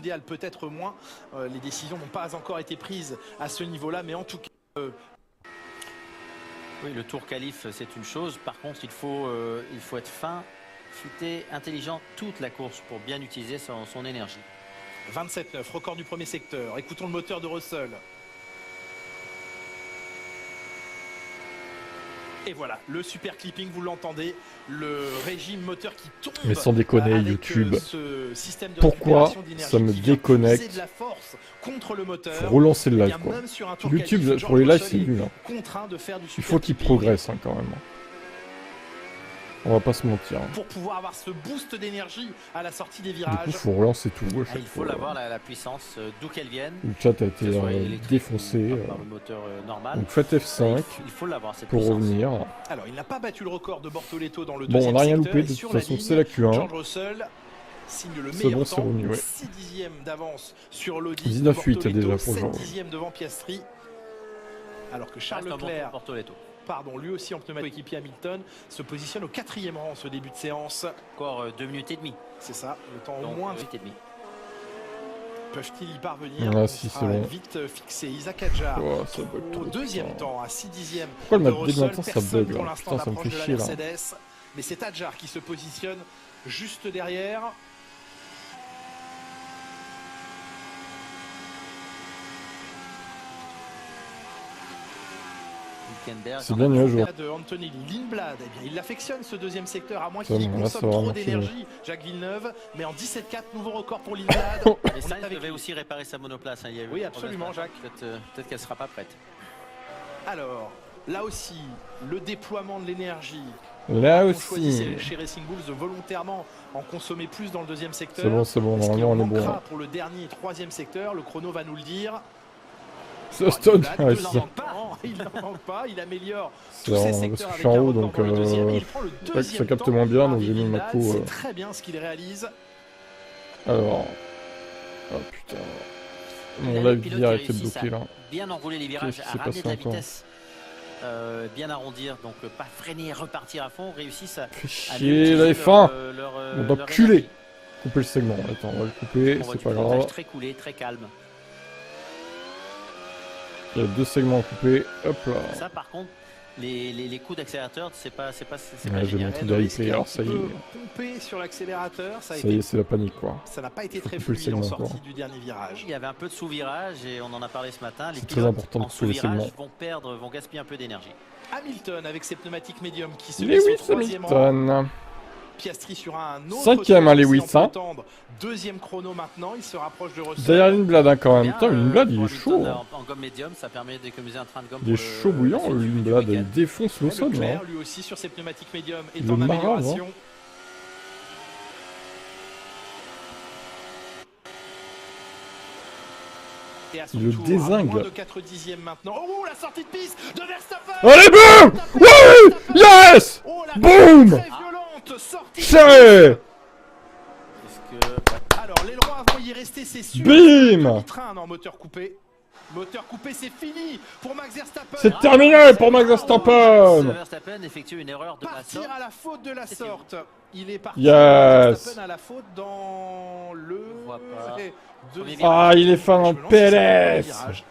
mondial, peut-être moins. Les décisions n'ont pas encore été prises à ce niveau-là, mais en tout cas... Oui, le tour qualif, c'est une chose. Par contre, il faut être fin, futé, intelligent toute la course pour bien utiliser son énergie. 27,9, record du premier secteur. Écoutons le moteur de Russell. Et voilà, le super clipping, vous l'entendez, le régime moteur qui tombe. Mais sans déconner, avec YouTube. Ce système de Pourquoi récupération d'énergie ça me qui vient déconnecte? puiser de la force contre le moteur. Faut relancer le Eh live, bien, quoi. même sur un tour YouTube, qualif, pour les George lives, c'est Russell nul. est Hein. contraint de faire du Il super faut qu'il clipping progresse, hein, quand même. On va pas se mentir. pour pouvoir avoir ce boost d'énergie à la sortie des Du virages. coup, faut relancer tout à chaque Il faut fois. l'avoir, la puissance, d'où qu'elle vienne. Le chat a été Que ce soit électrique défoncé. ou par le moteur normal. Donc faites F5 Il faut l'avoir, cette pour puissance. revenir. Alors, il n'a pas battu le record de Bortoleto dans le Bon, on deuxième n'a rien secteur, loupé, et de toute sur la façon, ligne, c'est la Q1. George Russell signe le C'est meilleur bon, c'est temps, revenu, ouais. 6 dixièmes d'avance sur l'Audi. 19,8 déjà pour 7 George. dixièmes devant Piastri. Alors que Charles Reste un bon Leclerc, Bortoleto. pardon, lui aussi en pneumatique équipier Hamilton, se positionne au 4e rang en ce début de séance. Encore 2 minutes et demie. C'est ça, le temps au Donc, moins. 8 et demi. Peuvent-ils y parvenir? Ah, On si, sera c'est bon. vite fixé. Isaac Hadjar Oh, ça bug au trop, deuxième putain. temps, à 6 dixièmes. Pourquoi le de dès le Russell. matin ça Personne bug pour là? l'instant Putain, ça me n'approche fait de la chier là. Mercedes. Mais c'est Hadjar qui se positionne juste derrière. Hülkenberg, C'est bien mieux à jour. De Anthony Lindblad, eh bien, il affectionne ce deuxième secteur, à moins Ça, qu'il y bon, là, ça consomme va trop marcher, d'énergie, Jacques Villeneuve. Mais en 17,4, nouveau record pour Lindblad. Mais On ça, est il avec devait lui. aussi réparer sa monoplace. Hein. Il y a eu Oui, un problème absolument, ce matin. Jacques. Peut-être qu'elle ne sera pas prête. Alors, là aussi, le déploiement de l'énergie. Là On choisit aussi. chez Racing Bulls de volontairement en consommer plus dans le deuxième secteur. C'est bon, Est-ce qu'il normalement en on est bon. manquera Hein. pour le dernier et troisième secteur? Le chrono va nous le dire. Ça stone, Lindblad, ouais, il n'en c'est ça. manque pas. Il n'en manque pas. Il améliore C'est tous ses vraiment parce secteurs que je avec suis en un haut record donc dans le deuxième. Et il c'est prend le vrai que deuxième ça capte temps. moins bien donc Harvey j'ai mis ma Lindblad, peau. c'est très bien ce qu'il réalise. Alors. Oh putain. Mon Le live pilote VR a qui été réussit bloqué à là. bien enrouler les virages, Qu'est-ce qui à s'est ramener passé de la encore? vitesse, bien arrondir, donc pas freiner et repartir à fond, réussissent à Fait à chier mieux la utiliser F1. leur Mon enculé. énergie. Couper le segment. Attends, on va le couper, On voit c'est du pas pilotage grave. très coulé, très calme. Il y a 2 segments à couper. Hop là. Ça, par contre, les coups d'accélérateur, c'est pas Ouais, j'ai génial. monté Le de risque replay, est un alors petit ça y peu est. pompé sur l'accélérateur. Ça Ça y est, c'est la panique quoi. n'a pas été Faut très couper le fluide en segment, sortie quoi. du dernier virage. Il y avait un peu de sous-virage et on en a parlé ce matin. Les C'est très pilotes important de en couper les sous-virage segments. vont gaspiller un peu d'énergie. Hamilton avec ses pneumatiques médium qui se Lewis laisse au 3e rang. Hamilton. Piastri sur un autre 5e, hein, tour, Lewis, si on peut hein. attendre. Deuxième chrono maintenant, il se rapproche de Russell. Derrière Lindblad hein, quand même. Bien, Putain, Lindblad il pour est chaud. Hamilton, en gomme médium, ça permet d'économiser un train de gomme. Il est pour chaud le- bouillant, la suite du Lindblad. week-end. Il défonce le sol là. Leclerc, lui aussi sur ses pneumatiques médium, est Il en est marrant, amélioration. Et à son Il le tour, à dézingue. moins de 4 dixièmes maintenant. Oh, la sortie de piste de Verstappen. Allez, boum! Oui! Yes! Oh, la Boum! très violente sortie de Serré! Est-ce que Alors, l'aileron avant y rester, c'est sûr. Bim! Demi-train en moteur coupé. Moteur coupé, c'est fini pour Max Verstappen. C'est terminé pour Max Verstappen! Verstappen effectue une erreur de la Partir sorte. à la faute de la C'était sorte. Il est parti. Yes. Verstappen à la faute dans le. On voit pas. Deuxième- Ah, il est fin dans Je le me lance sur ce premier PLS! virage.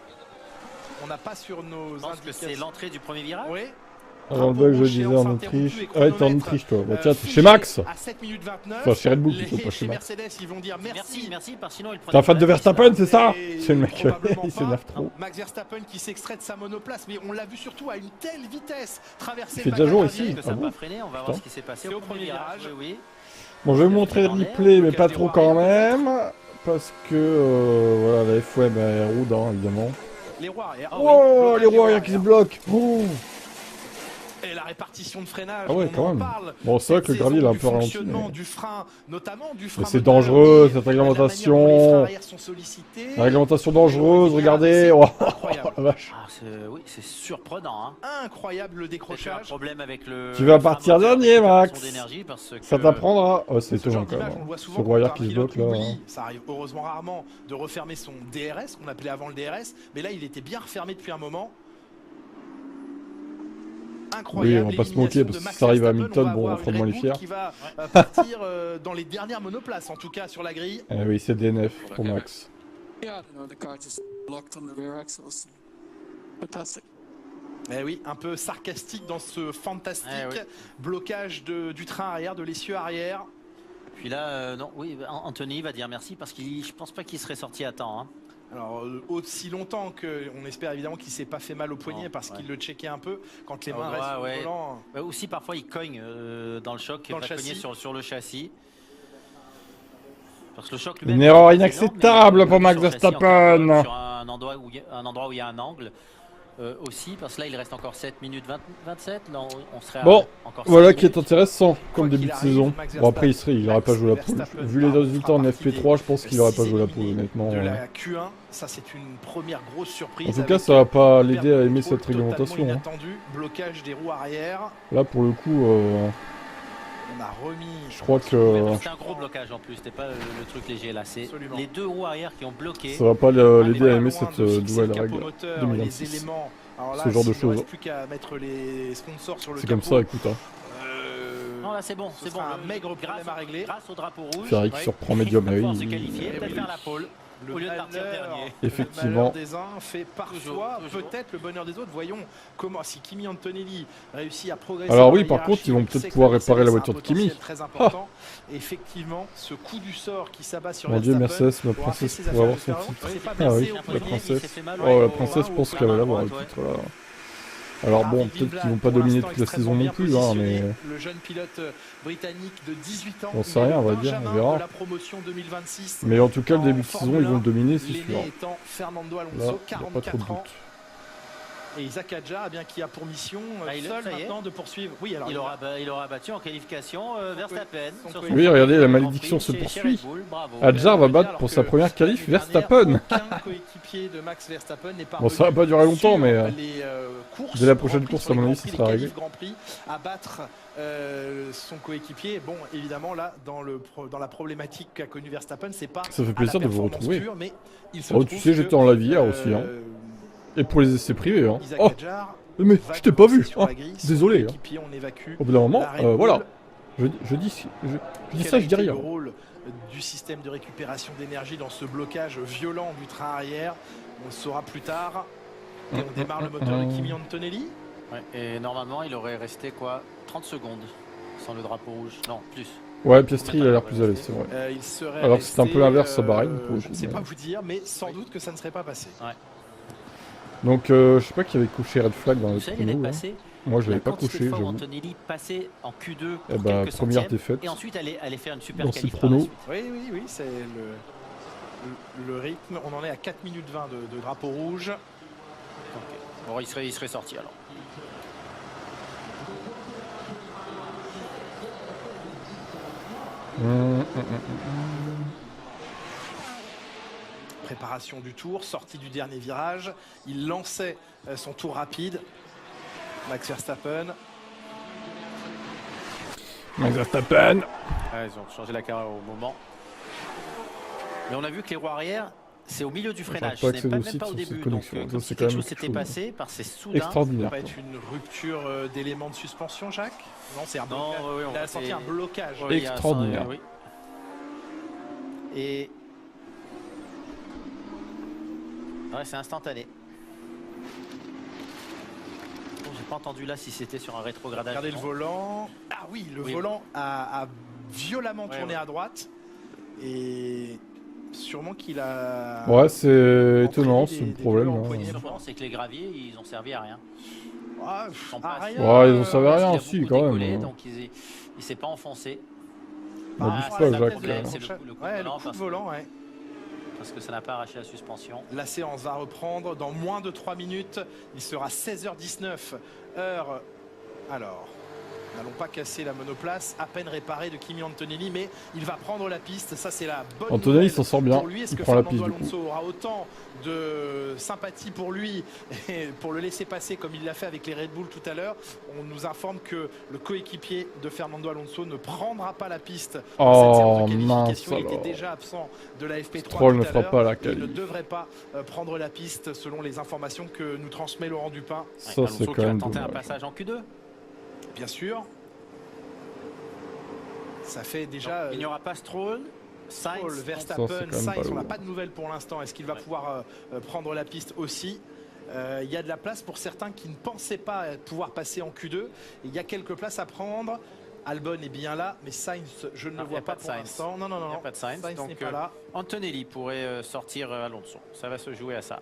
On n'a pas sur nos Je pense que c'est indications. l'entrée du premier virage. Oui. Alors, le bug, je disais en Autriche. Ah, t'es en Autriche, toi. Bah, tiens, t'es chez Figé Max! À 7 minutes 29. Enfin, chez Red Bull, Les- plutôt, pas chez chez Max. Mercedes, ils vont dire merci. Merci, parce que sinon il T'es un fan de Verstappen, c'est ça? Et C'est le mec, probablement il pas. s'énerve trop. Max Verstappen qui s'extrait de sa monoplace, mais on l'a vu surtout à une telle vitesse traverser Il fait le déjà jour paquet ici. gravier. que ça Ah n'a bon pas freiné, on va Putain. voir ce qui s'est passé C'est au premier virage. Oui, oui. Bon, je vais vous montrer le replay, mais pas trop quand même. Parce que, voilà, la F1, bah, elle roule, hein, évidemment. Les rois. Oh, les roues arrière qui se bloquent! Oh. Et la répartition de freinage, Ah ouais, on quand en même. parle. Bon, c'est vrai que le Cette gravier, il a un saison, peu du ralenti. fonctionnement Mais... du frein, notamment du frein c'est moteur, dangereux, et cette la manière dont les réglementation. freins arrière sont sollicités. La réglementation dangereuse, C'est regardez! Oh, incroyable. la vache! Ah, oui, c'est surprenant. Hein. Incroyable le Peut-être un décrochage. problème avec le. Tu vas le partir frein moteur, dernier, récupération Max. d'énergie, parce que Ça t'apprendra! Oh, c'est Ce genre étonnant quand d'image, on même. le voit Ce souvent royard quand qui un se pilote bloque là. oublie, ça arrive heureusement rarement, de refermer son DRS, qu'on appelait avant le DRS, mais là il était bien refermé depuis un moment. incroyable. Oui, on va pas se L'élimination moquer, de parce que Max si ça arrive à Verstappen, Hamilton, on va bon, on avoir fera une moins Red les Bull fiers. qui va partir dans les dernières monoplaces, en tout cas sur la grille. Eh oui, c'est DNF pour Max. Yeah, I don't know, the car just locked on the rear axles. Fantastic. Eh oui, un peu sarcastique dans ce fantastique Eh oui. blocage du train arrière, de l'essieu arrière. Puis là, non, oui, Anthony va dire merci parce que je pense pas qu'il serait sorti à temps. Hein. Alors aussi longtemps qu'on espère évidemment qu'il s'est pas fait mal au poignet Non, parce ouais. qu'il le checkait un peu quand les mains Au restent droit, sur ouais. le volant. Aussi, parfois, il cogne dans le choc, Dans il le va cogner châssis. sur le châssis. Parce que le choc Une lui-même, erreur il est énorme, inacceptable mais pour il Max sur le châssis, Verstappen. encore sur un endroit où il y a un angle. Aussi, parce que là, il reste encore 7 minutes 27. Là, on serait Bon, encore voilà 5 qui est minutes. intéressant Quoi comme début qu'il de arrive, saison. Max Bon, après, il aurait pas Max joué la poule. Verstappen Vu les résultats en fera partie FP3, je pense qu'il aurait pas des joué la poule, éliminés honnêtement. de la Q1, ça c'est une première grosse surprise. En tout cas, avec ça va pas une l'aider perte à de aimer contrôle cette réglementation. totalement Hein. inattendu, blocage des roues arrière. Là, pour le coup, On a remis. je crois que C'est un gros blocage en plus, c'était pas le truc léger là. C'est Absolument. les deux roues arrière qui ont bloqué. ça va pas On est l'aider pas à aimer loin cette de fixer nouvelle le capot règle moteur et 2026. les éléments. Alors là, Ce genre de il ne reste choses. plus qu'à mettre les sponsors sur le C'est capot. comme ça, écoute. Hein. Non, là c'est bon, Ce c'est bon. sera un maigre Grâce problème à régler. Grâce au drapeau rouge. Ferrari qui ouais. surprend Medium, il va pouvoir se oui. qualifier, peut-être oui. faire la pole. Le Au lieu de partir dernier. Effectivement. Le malheur des uns fait parfois Toujours. peut-être le bonheur des autres. Voyons comment si Kimi Antonelli réussit à progresser. Alors dans oui, la par contre, hiérarchie, ils vont on peut-être sait que pouvoir le réparer la Mercedes a un voiture de Kimi. potentiel Très important. Effectivement, ce coup du sort qui s'abat sur Mon dieu, Verstappen Mercedes, ma aura fait princesse ses pourrait avoir affaires son différentes. titre. Il s'est pas Ah oui, blessé au la poignet. princesse. Il s'est fait mal, Oh, ouais, la au- princesse, je au pense point qu'elle va main l'avoir le droite, titre là. Alors bon, peut-être qu'ils vont pas dominer toute la saison non plus, hein, mais le jeune pilote britannique de 18 ans. on sait rien, on va dire, on Benjamin verra. de la promotion 2026. Mais en tout cas, le En début de saison, ils vont Formule le dominer, c'est L'aîné sûr. étant Fernando Là, Alonso, il n'y a pas trop de 44 ans. doute. Et Isaac Hadjar, eh bien, qui a pour mission Ah, seul ça y est. maintenant de poursuivre. Oui, alors Il aura battu en qualification Verstappen. son sur coéquipier. son Oui, regardez, la Grand Prix malédiction se chez poursuit. Red Bull, bravo. Hadjar va Alors battre pour que sa première qualif l'année dernière, Verstappen. Aucun coéquipier de Max Verstappen n'est Bon, ça va pas durer longtemps, mais les courses, dès la prochaine Grand Prix, course, sur à mon les avis, Grands ce Prix, sera les réglé. qualifs Grand Prix, à battre son coéquipier. Bon, évidemment, là, dans la problématique qu'a connue Verstappen, c'est pas. Ça fait à plaisir la de vous performance retrouver. pure, mais il se Oh, tu trouve sais, j'étais que, en live hier aussi, hein. Et pour les essais privés, hein. Isaac Oh, Hadjar mais va je t'ai pas vu. devancer sur Oh, la grille. Son désolé. Hein. coéquipier, on évacue. Au bout d'un moment, La Red Bull. voilà. Je dis ça, je dis rien. Le rôle du système de récupération d'énergie dans ce blocage violent du train arrière, on le saura plus tard. Et on démarre le moteur de Kimi Antonelli. Ouais, et normalement, il aurait resté quoi 30 secondes sans le drapeau rouge. Non, plus. Ouais, Piastri, il a l'air plus à l'aise, c'est vrai. Il serait Alors que c'est un peu l'inverse à resté, Bahreïn, pour le je coup, ne sais mais- pas vous dire, mais sans doute que ça ne serait pas passé. Donc, je sais pas qui avait couché Red Flag dans Vous le savez, il est chrono. Là. passé. Moi, je La l'avais pas quantité couché, de fois où j'avoue. Antonelli passait en Q2 pour Eh bah, quelques première centièmes, défaite. et ensuite aller faire une super Dans ces qualif par la chronos. suite. Oui, c'est le rythme. On en est à 4 minutes 20 de drapeau rouge. Ok. Bon, il serait sorti alors. Préparation du tour, sortie du dernier virage. Il lançait son tour rapide. Max Verstappen. Max Verstappen. Ouais, ils ont changé la carrière au moment. Mais on a vu que les roues arrière, c'est au milieu du freinage. pas Ce n'est accéder pas, au même site pas au sur cette début. connexion. Donc, Ça, comme c'est si quand quelque même chose quelque s'était chose passé par ces soudains. Ça Extraordinaire. va être une rupture d'éléments de suspension, Jacques? Non, c'est un Non, blocage. oui, Il a senti un blocage. Oui, il y a Extraordinaire. oui. Et ouais, c'est instantané. Bon, j'ai pas entendu là si c'était sur un rétrogradage. Regardez ou le non. volant. Ah oui, le Oui, volant a violemment Ouais, tourné ouais. à droite. Et sûrement qu'il a. Ouais, c'est entraîné étonnant des- ce des problème. douleurs au hein. poignet. Simplement, c'est que les graviers, ils ont servi à rien. Ah, Ils sont à pas rien, assez- Ouais, ils ont servi à Parce rien qu'il a aussi, beaucoup quand même, décollé, hein. donc il s'est pas enfoncé. N'abuse Ah, pas, c'est Jacques. la problème, tête c'est de- le coup de Ouais, volant, le coup de parce que- volant, ouais. Parce que ça n'a pas arraché la suspension. La séance va reprendre dans moins de 3 minutes. Il sera 16h19. Heure. Alors, n'allons pas casser la monoplace, à peine réparée de Kimi Antonelli, mais il va prendre la piste. Ça, c'est la bonne Antonelli nouvelle s'en sort bien. pour lui. Est-ce Il que prend la Fernando piste du coup. Alonso aura autant de sympathie pour lui et pour le laisser passer comme il l'a fait avec les Red Bull tout à l'heure? On nous informe que le coéquipier de Fernando Alonso ne prendra pas la piste dans cette séance Oh de mince qualification. Il était alors. déjà absent de la FP3 Stroll tout ne à fera l'heure. pas la Il ne qualif. devrait pas prendre la piste selon les informations que nous transmet Laurent Dupin. Ça, Alonso c'est qui quand va même tenter un dommage. passage en Q2. Bien sûr. Ça fait déjà... Donc, il n'y aura pas Stroll, Stroll, Sainz. Verstappen, Ça, c'est quand même Sainz, pas on n'a lourd. pas de nouvelles pour l'instant. Est-ce qu'il va pouvoir prendre la piste aussi? Il y a de la place pour certains qui ne pensaient pas pouvoir passer en Q2. Il y a quelques places à prendre. Albon est bien là, mais Sainz, je ne le Non, il y vois a pas pas de pour Sainz. l'instant. Non, non, Il n'y a non. pas de Sainz. Sainz Donc, n'est pas là. Antonelli pourrait sortir Alonso. Ça va se jouer à ça.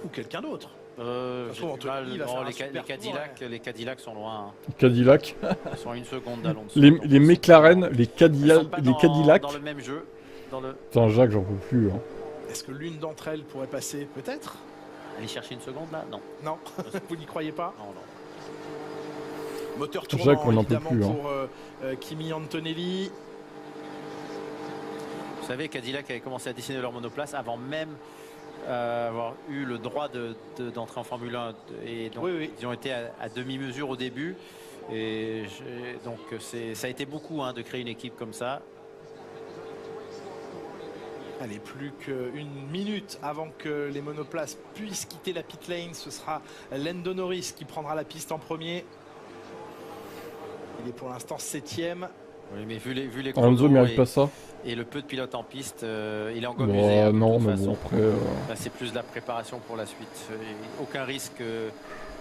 Ou quelqu'un d'autre. J'ai façon, du mal. Antonelli va Non, faire un les super Cadillacs, tour, les Cadillacs sont loin. Cadillac. Ils sont à 1 seconde d'Alonso. Les Donc, McLaren, les elles sont Cadillac, pas les Cadillacs. dans le même jeu. Dans le... Putain, Jacques, j'en peux plus. Hein. Est-ce que l'une d'entre elles pourrait passer? Peut-être. Aller chercher 1 seconde là? Non. Non, vous n'y croyez pas? Non, non. Moteur Jacques, tournant on n'en peut évidemment plus, hein. pour Kimi Antonelli. Vous savez, Cadillac avait commencé à dessiner leur monoplace avant même avoir eu le droit d'entrer en Formule 1. Et donc, Oui. ils ont été à demi-mesure au début. Et donc, ça a été beaucoup de créer une équipe comme ça. Allez, plus qu'une minute avant que les monoplaces puissent quitter la pit lane. Ce sera Lando Norris qui prendra la piste en premier. Il est pour l'instant 7e. Oui, mais vu les Alonso chronos mérite pas ça. et le peu de pilotes en piste, il est en gomme Bon, usée. De non, toute mais façon. bon, après... Là, c'est plus de la préparation pour la suite. Et aucun risque.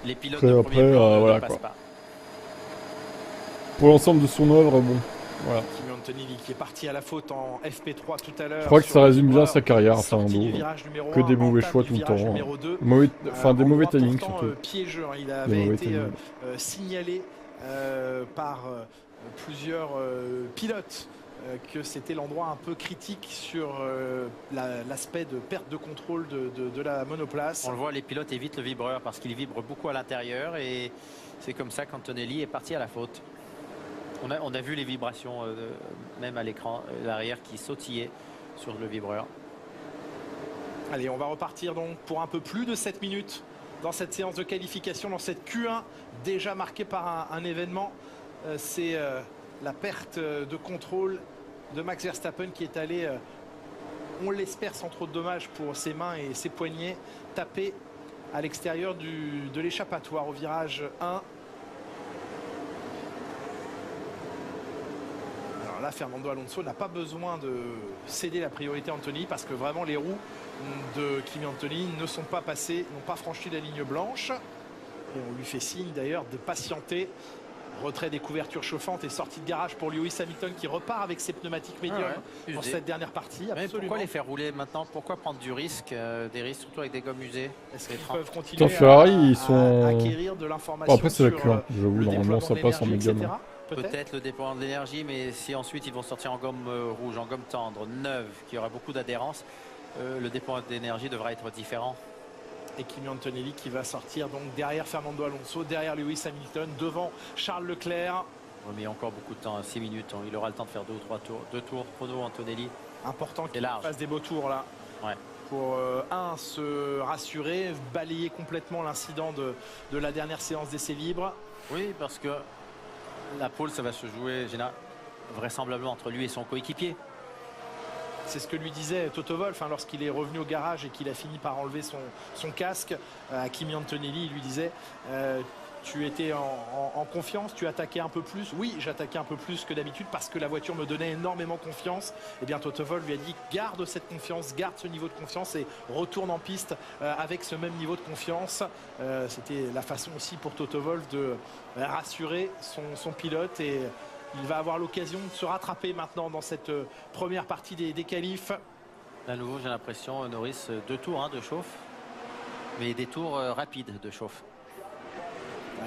Les pilotes Après, de premier après, plan voilà, ne passent quoi. pas. Pour l'ensemble de son œuvre, bon, voilà. Kimi Antonelli qui est parti à la faute en FP3 tout à l'heure. Je crois que sur ça le résume bien livreur. sa carrière, Sortie Fernando. du virage numéro Que 1, des mauvais entame choix du tout le virage temps. numéro 2. Enfin, des mauvais endroit timings pourtant, surtout. piégeux, hein. Il Des avait mauvais été timings. signalé par plusieurs pilotes que c'était l'endroit un peu critique sur l'aspect de perte de contrôle de la monoplace. On le voit, les pilotes évitent le vibreur parce qu'il vibre beaucoup à l'intérieur et c'est comme ça qu'Antonelli est parti à la faute. On a vu les vibrations même à l'écran l'arrière qui sautillait sur le vibreur. Allez, on va repartir donc pour un peu plus de 7 minutes dans cette séance de qualification, dans cette Q1 déjà marquée par un événement. C'est la perte de contrôle de Max Verstappen qui est allé, on l'espère sans trop de dommages pour ses mains et ses poignets, taper à l'extérieur de l'échappatoire au virage 1. Alors là, Fernando Alonso n'a pas besoin de céder la priorité à Anthony parce que vraiment les roues de Kimi Antonelli ne sont pas passées, n'ont pas franchi la ligne blanche. Et on lui fait signe d'ailleurs de patienter. Retrait des couvertures chauffantes et sortie de garage pour Lewis Hamilton qui repart avec ses pneumatiques médiums pour cette dernière partie. Mais Absolument. pourquoi les faire rouler maintenant? Pourquoi prendre du risque, des risques surtout avec des gommes usées? Est-ce qu'ils peuvent continuer Putain, Ferrari, à ils sont... acquérir de l'information Bon, après, c'est la sur, Q1. J'avoue, le normalement, ça déploiement passe en d'énergie, médium. etc. Peut-être le déploiement de l'énergie, mais si ensuite ils vont sortir en gomme rouge, en gomme tendre, neuve, qui aura beaucoup d'adhérence, le déploiement d'énergie devra être différent. Et Kimi Antonelli qui va sortir donc derrière Fernando Alonso, derrière Lewis Hamilton, devant Charles Leclerc. Oui, mais encore beaucoup de temps, 6 minutes. Il aura le temps de faire 2 ou 3 tours. 2 tours chrono, Antonelli. Important qu'il large. fasse des beaux tours là. Ouais. Pour se rassurer, balayer complètement l'incident de la dernière séance d'essai libre. Oui, parce que la pole, ça va se jouer vraisemblablement entre lui et son coéquipier. C'est ce que lui disait Toto Wolff lorsqu'il est revenu au garage et qu'il a fini par enlever son casque à Kimi Antonelli. Il lui disait tu étais en confiance, tu attaquais un peu plus. Oui, j'attaquais un peu plus que d'habitude parce que la voiture me donnait énormément confiance. Et bien Toto Wolff lui a dit garde cette confiance, garde ce niveau de confiance et retourne en piste avec ce même niveau de confiance. C'était la façon aussi pour Toto Wolff de rassurer son pilote et il va avoir l'occasion de se rattraper maintenant dans cette première partie des qualifs. À nouveau, j'ai l'impression, Norris, 2 tours de chauffe, mais des tours rapides de chauffe.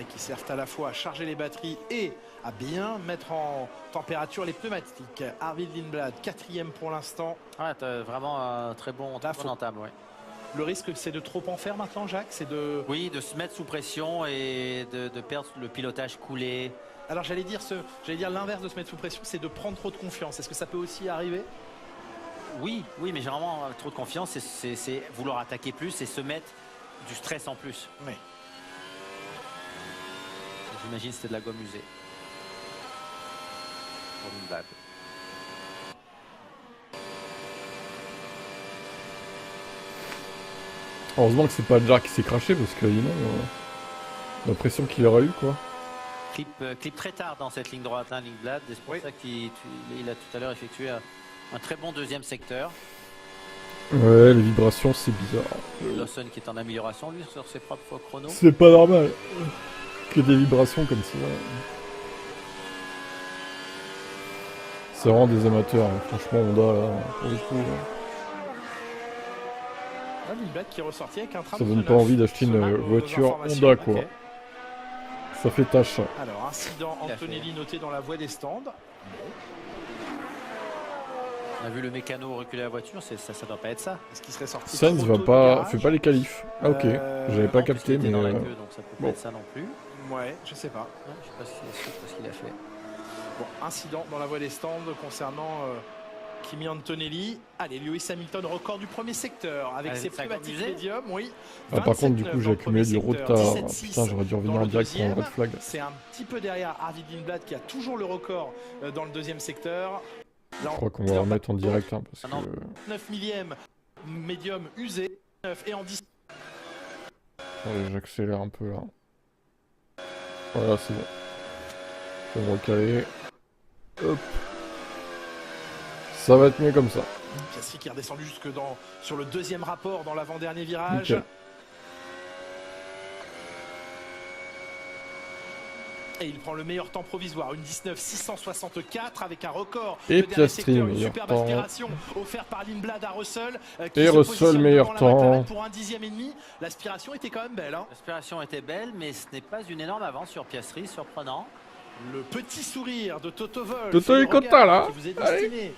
Qui servent à la fois à charger les batteries et à bien mettre en température les pneumatiques. Arvid Lindblad, 4e pour l'instant. Ouais, vraiment un très bon entame. Ouais. Le risque, c'est de trop en faire maintenant, Jacques? C'est de... Oui, de se mettre sous pression et de perdre le pilotage coulé. Alors j'allais dire l'inverse de se mettre sous pression, c'est de prendre trop de confiance. Est-ce que ça peut aussi arriver? Oui, mais généralement, trop de confiance, c'est vouloir attaquer plus et se mettre du stress en plus. Oui. J'imagine que c'était de la gomme usée. Formidable. Heureusement que c'est pas Jack qui s'est craché parce que sinon, la pression qu'il aurait eu quoi. clip très tard dans cette ligne droite, hein, Lindblad. C'est pour ça qu'il a tout à l'heure effectué un très bon deuxième secteur. Ouais, les vibrations, c'est bizarre. Lawson qui est en amélioration, lui, sur ses propres chronos. C'est pas normal. Que des vibrations comme ça. C'est vraiment des amateurs, hein. Franchement, Honda, là, pour le coup. Lindblad qui est ressorti avec un train Ça de donne pas neuf. envie d'acheter Selon une nos voiture informations. Honda, quoi. Ok. Ça fait tâche. Alors, incident Il a Antonelli noté dans la voie des stands. On a vu le mécano reculer la voiture, ça doit pas être ça. Est-ce qu'il serait sorti Sainz trop va tôt du pas, garage fait pas les qualifs. Ah ok, j'avais pas Non, capté, puisqu'il était mais dans la queue, donc ça peut bon. pas être ça non plus. Ouais, je sais pas. Ouais, je sais pas ce qu'il a fait. Bon, incident dans la voie des stands concernant Kimi Antonelli. Allez, Lewis Hamilton, record du premier secteur avec Allez, ses ça a pneumatiques amusé. médium, oui. Ah, par contre, du coup, 27,9 j'ai dans le accumulé du premier retard. secteur, 17,6 Putain, j'aurais dû dans revenir le en direct pour un deuxième. red flag. C'est un petit peu derrière Arvid Lindblad qui a toujours le record dans le deuxième secteur. Là, Je crois qu'on va remettre en direct, hein, parce Ah non. que... 9 millième, médium usé, 9 et en 10. Attendez, j'accélère un peu, là. Voilà, c'est bon. Je vais me recaler. Hop. Ça va être mieux comme ça. Piastri qui est redescendu jusque sur le deuxième rapport dans l'avant-dernier virage. Nickel. Et il prend le meilleur temps provisoire, une 19,664 avec un record. Et de dernier Piastri, secteur, une meilleur superbe temps. aspiration offerte par Lindblad à Russell. Qui Et se Russell, positionne meilleur devant la McLaren temps. pour un 10e. L'aspiration était quand même belle. Hein. L'aspiration était belle, mais ce n'est pas une énorme avance sur Piastri, surprenant. Le petit sourire de Toto Wolff. Toto et le est content, regard là. Qui vous est Allez. destiné